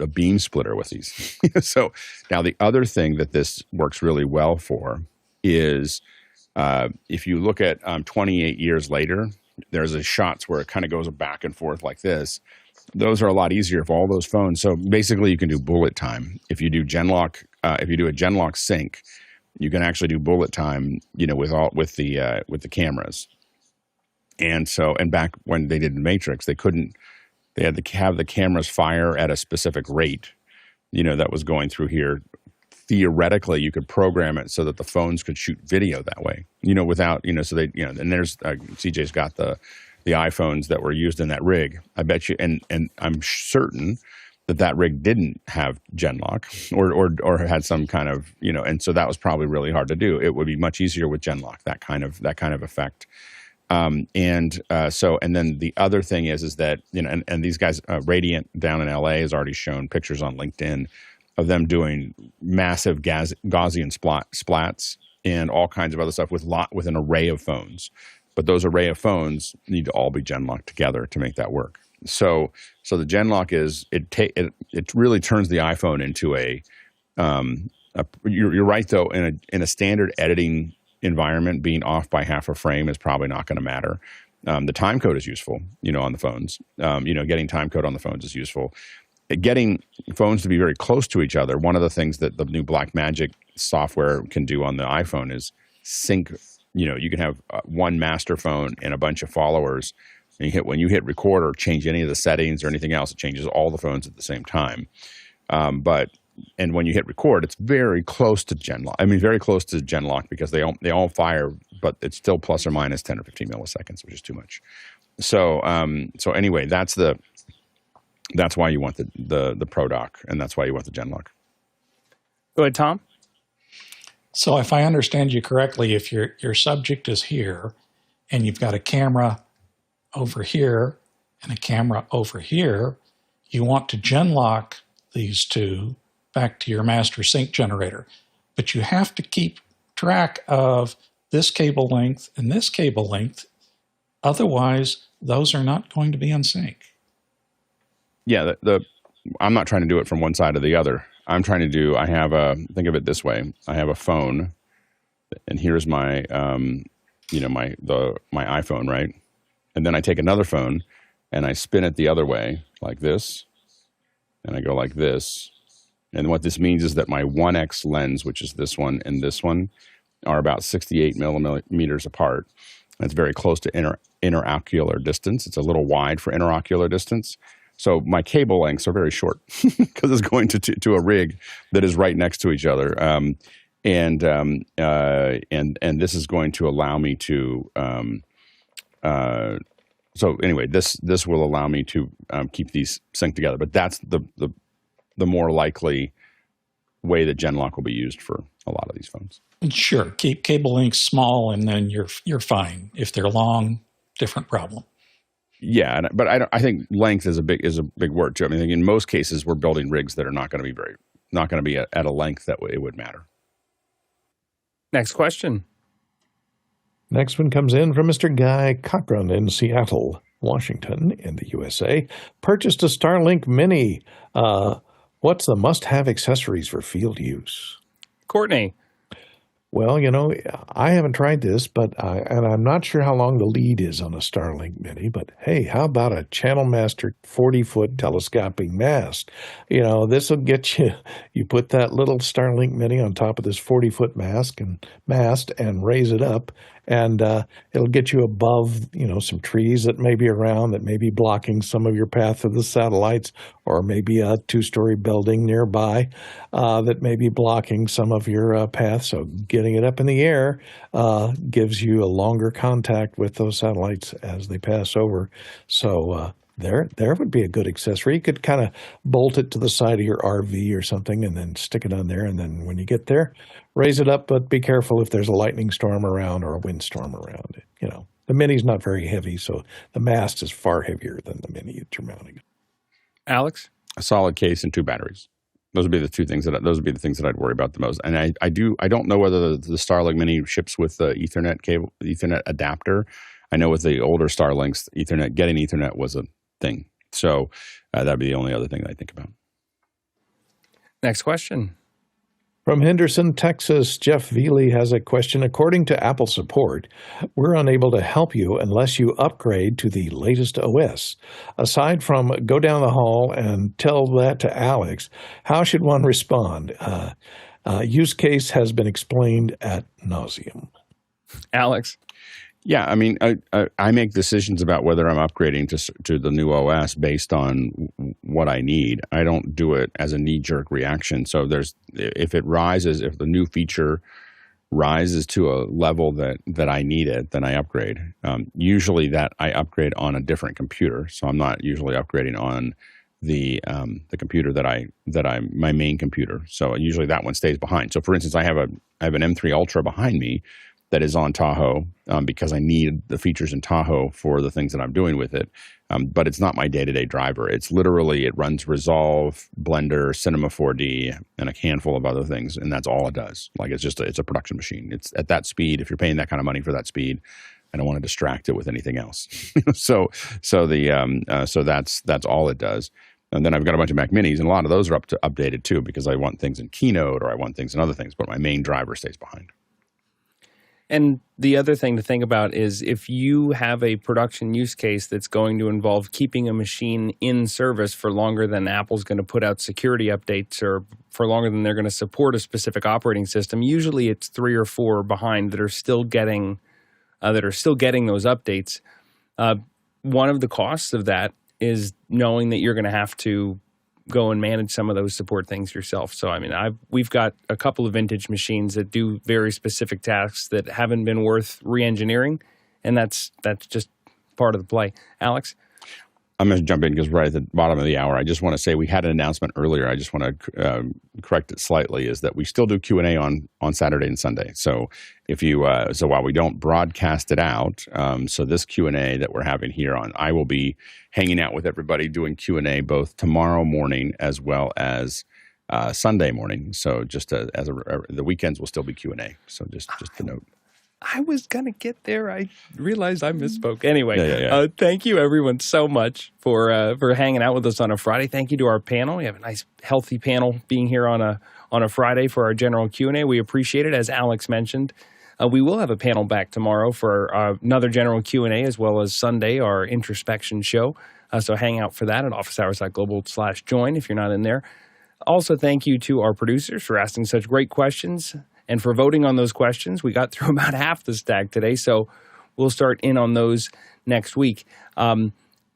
beam splitter with these. So now the other thing that this works really well for is if you look at 28 years later, there's a shots where it kind of goes back and forth like this. Those are a lot easier for all those phones. So basically you can do bullet time. If you do Genlock, if you do a Genlock sync, you can actually do bullet time, with the cameras. And back when they did the Matrix, they had to have the cameras fire at a specific rate, that was going through here. Theoretically, you could program it so that the phones could shoot video that way, without, so they, and there's, CJ's got the iPhones that were used in that rig. I bet you, and I'm certain that rig didn't have Genlock or had some kind of, and so that was probably really hard to do. It would be much easier with Genlock, that kind of effect. And then the other thing is that, and these guys, Radiant down in LA has already shown pictures on LinkedIn of them doing massive Gaussian splats and all kinds of other stuff with an array of phones. But those array of phones need to all be Genlocked together to make that work. So the Genlock is it really turns the iPhone into you're right though, in a standard editing environment, being off by half a frame is probably not going to matter. The time code is useful, on the phones. Getting time code on the phones is useful. Getting phones to be very close to each other. One of the things that the new BlackMagic software can do on the iPhone is sync. You can have one master phone and a bunch of followers. And when you hit record or change any of the settings or anything else, it changes all the phones at the same time. And when you hit record, it's very close to Genlock. I mean, very close to Genlock because they all fire, but it's still plus or minus 10 or 15 milliseconds, which is too much. So anyway, that's why you want the Pro Dock, and that's why you want the Genlock. Go ahead, Tom. So if I understand you correctly, if your subject is here and you've got a camera over here and a camera over here, you want to Genlock these two back to your master sync generator. But you have to keep track of this cable length and this cable length. Otherwise, those are not going to be in sync. Yeah, I'm not trying to do it from one side or the other. I'm trying to do, think of it this way. I have a phone, and here's my, my iPhone, right? And then I take another phone, and I spin it the other way, like this, and I go like this. And what this means is that my 1x lens, which is this one and this one, are about 68 millimeters apart. That's very close to interocular distance. It's a little wide for interocular distance. So my cable lengths are very short because it's going to a rig that is right next to each other, and this is going to allow me to. So anyway, this will allow me to keep these synced together. But that's the more likely way that Genlock will be used for a lot of these phones. Sure, keep cable lengths small, and then you're fine. If they're long, different problem. Yeah, but I think length is a big word too. I mean, in most cases, we're building rigs that are not going to be at a length that it would matter. Next question. Next one comes in from Mr. Guy Cochran in Seattle, Washington, in the USA. Purchased a Starlink Mini. What's the must-have accessories for field use? Courtney. Well, I haven't tried this, and I'm not sure how long the lead is on a Starlink Mini, but hey, how about a Channel Master 40-foot telescoping mast? This will get you put that little Starlink Mini on top of this 40-foot mast and raise it up, and it'll get you above, some trees that may be around that may be blocking some of your path of the satellites, or maybe a two-story building nearby that may be blocking some of your path. So getting it up in the air gives you a longer contact with those satellites as they pass over. So there would be a good accessory. You could kind of bolt it to the side of your RV or something and then stick it on there. And then when you get there, raise it up, but be careful if there's a lightning storm around or a windstorm around it. The Mini's not very heavy, so the mast is far heavier than the Mini that you're mounting. Alex? A solid case and 2 batteries. Those would be the two things those would be the things that I'd worry about the most. And I don't know whether the Starlink Mini ships with the Ethernet cable, Ethernet adapter. I know with the older Starlinks, getting Ethernet was a thing. So that'd be the only other thing that I think about. Next question. From Henderson, Texas, Jeff Veely has a question. According to Apple support, we're unable to help you unless you upgrade to the latest OS. Aside from go down the hall and tell that to Alex, how should one respond? Use case has been explained ad nauseum. Alex? Yeah, I mean, I make decisions about whether I'm upgrading to the new OS based on what I need. I don't do it as a knee-jerk reaction. So if the new feature rises to a level that I need it, then I upgrade. Usually that I upgrade on a different computer, so I'm not usually upgrading on the computer my main computer. So usually that one stays behind. So for instance, I have an M3 Ultra behind me that is on Tahoe because I need the features in Tahoe for the things that I'm doing with it. But it's not my day-to-day driver. It's literally, it runs Resolve, Blender, Cinema 4D, and a handful of other things, and that's all it does. Like it's a production machine. It's at that speed. If you're paying that kind of money for that speed, I don't want to distract it with anything else. so that's all it does. And then I've got a bunch of Mac Minis, and a lot of those are updated too because I want things in Keynote or I want things in other things, but my main driver stays behind. And the other thing to think about is if you have a production use case that's going to involve keeping a machine in service for longer than Apple's going to put out security updates or for longer than they're going to support a specific operating system, usually it's 3 or 4 behind that are still getting those updates. One of the costs of that is knowing that you're going to have to go and manage some of those support things yourself. So, I mean, we've got a couple of vintage machines that do very specific tasks that haven't been worth re-engineering, and that's just part of the play. Alex? I'm going to jump in because we're right at the bottom of the hour. I just want to say we had an announcement earlier. I just want to correct it slightly. Is that we still do Q&A on Saturday and Sunday. So so while we don't broadcast it out, so this Q&A that we're having here I will be hanging out with everybody doing Q&A both tomorrow morning as well as Sunday morning. So just the weekends will still be Q&A. So just to note. I was going to get there. I realized I misspoke. Anyway, Yeah. Thank you, everyone, so much for hanging out with us on a Friday. Thank you to our panel. We have a nice, healthy panel being here on a Friday for our general Q&A. We appreciate it. As Alex mentioned, we will have a panel back tomorrow for another general Q&A as well as Sunday, our introspection show. So hang out for that at officehours.global/join if you're not in there. Also, thank you to our producers for asking such great questions and for voting on those questions. We got through about half the stack today, so we'll start in on those next week.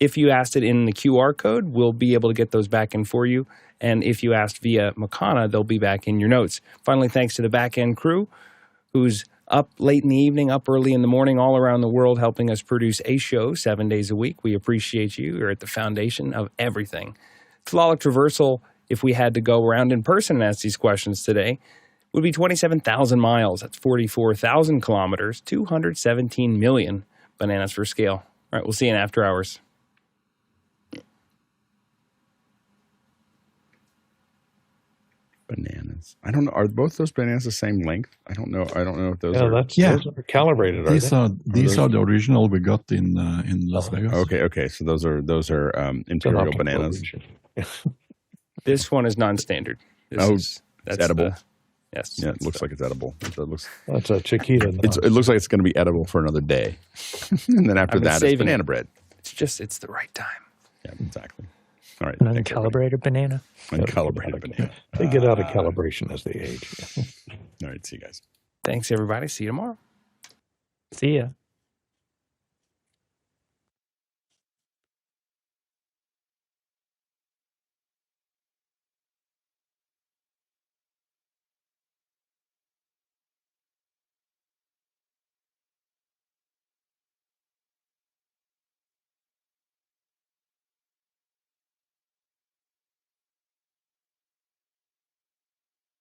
If you asked it in the QR code, we'll be able to get those back in for you. And if you asked via Makana, they'll be back in your notes. Finally, thanks to the back-end crew who's up late in the evening, up early in the morning, all around the world, helping us produce a show 7 days a week. We appreciate you. You're at the foundation of everything. Flawless traversal, if we had to go around in person and ask these questions today, would be 27,000 miles. That's 44,000 kilometers, 217 million bananas for scale. All right, we'll see you in after hours. Bananas. I don't know. Are both those bananas the same length? I don't know. If those are. Those are calibrated. These are the original we got in Las Vegas. Okay. So those are imperial bananas. This one is non-standard. That's edible. Yes. Yeah, it looks like it's edible. That's a Chiquita. It looks like it's going to be edible for another day, and then after that, it's banana bread. It's the right time. Yeah, exactly. All right. An uncalibrated banana. Uncalibrated banana. They get out of calibration as they age. All right. See you guys. Thanks, everybody. See you tomorrow. See ya.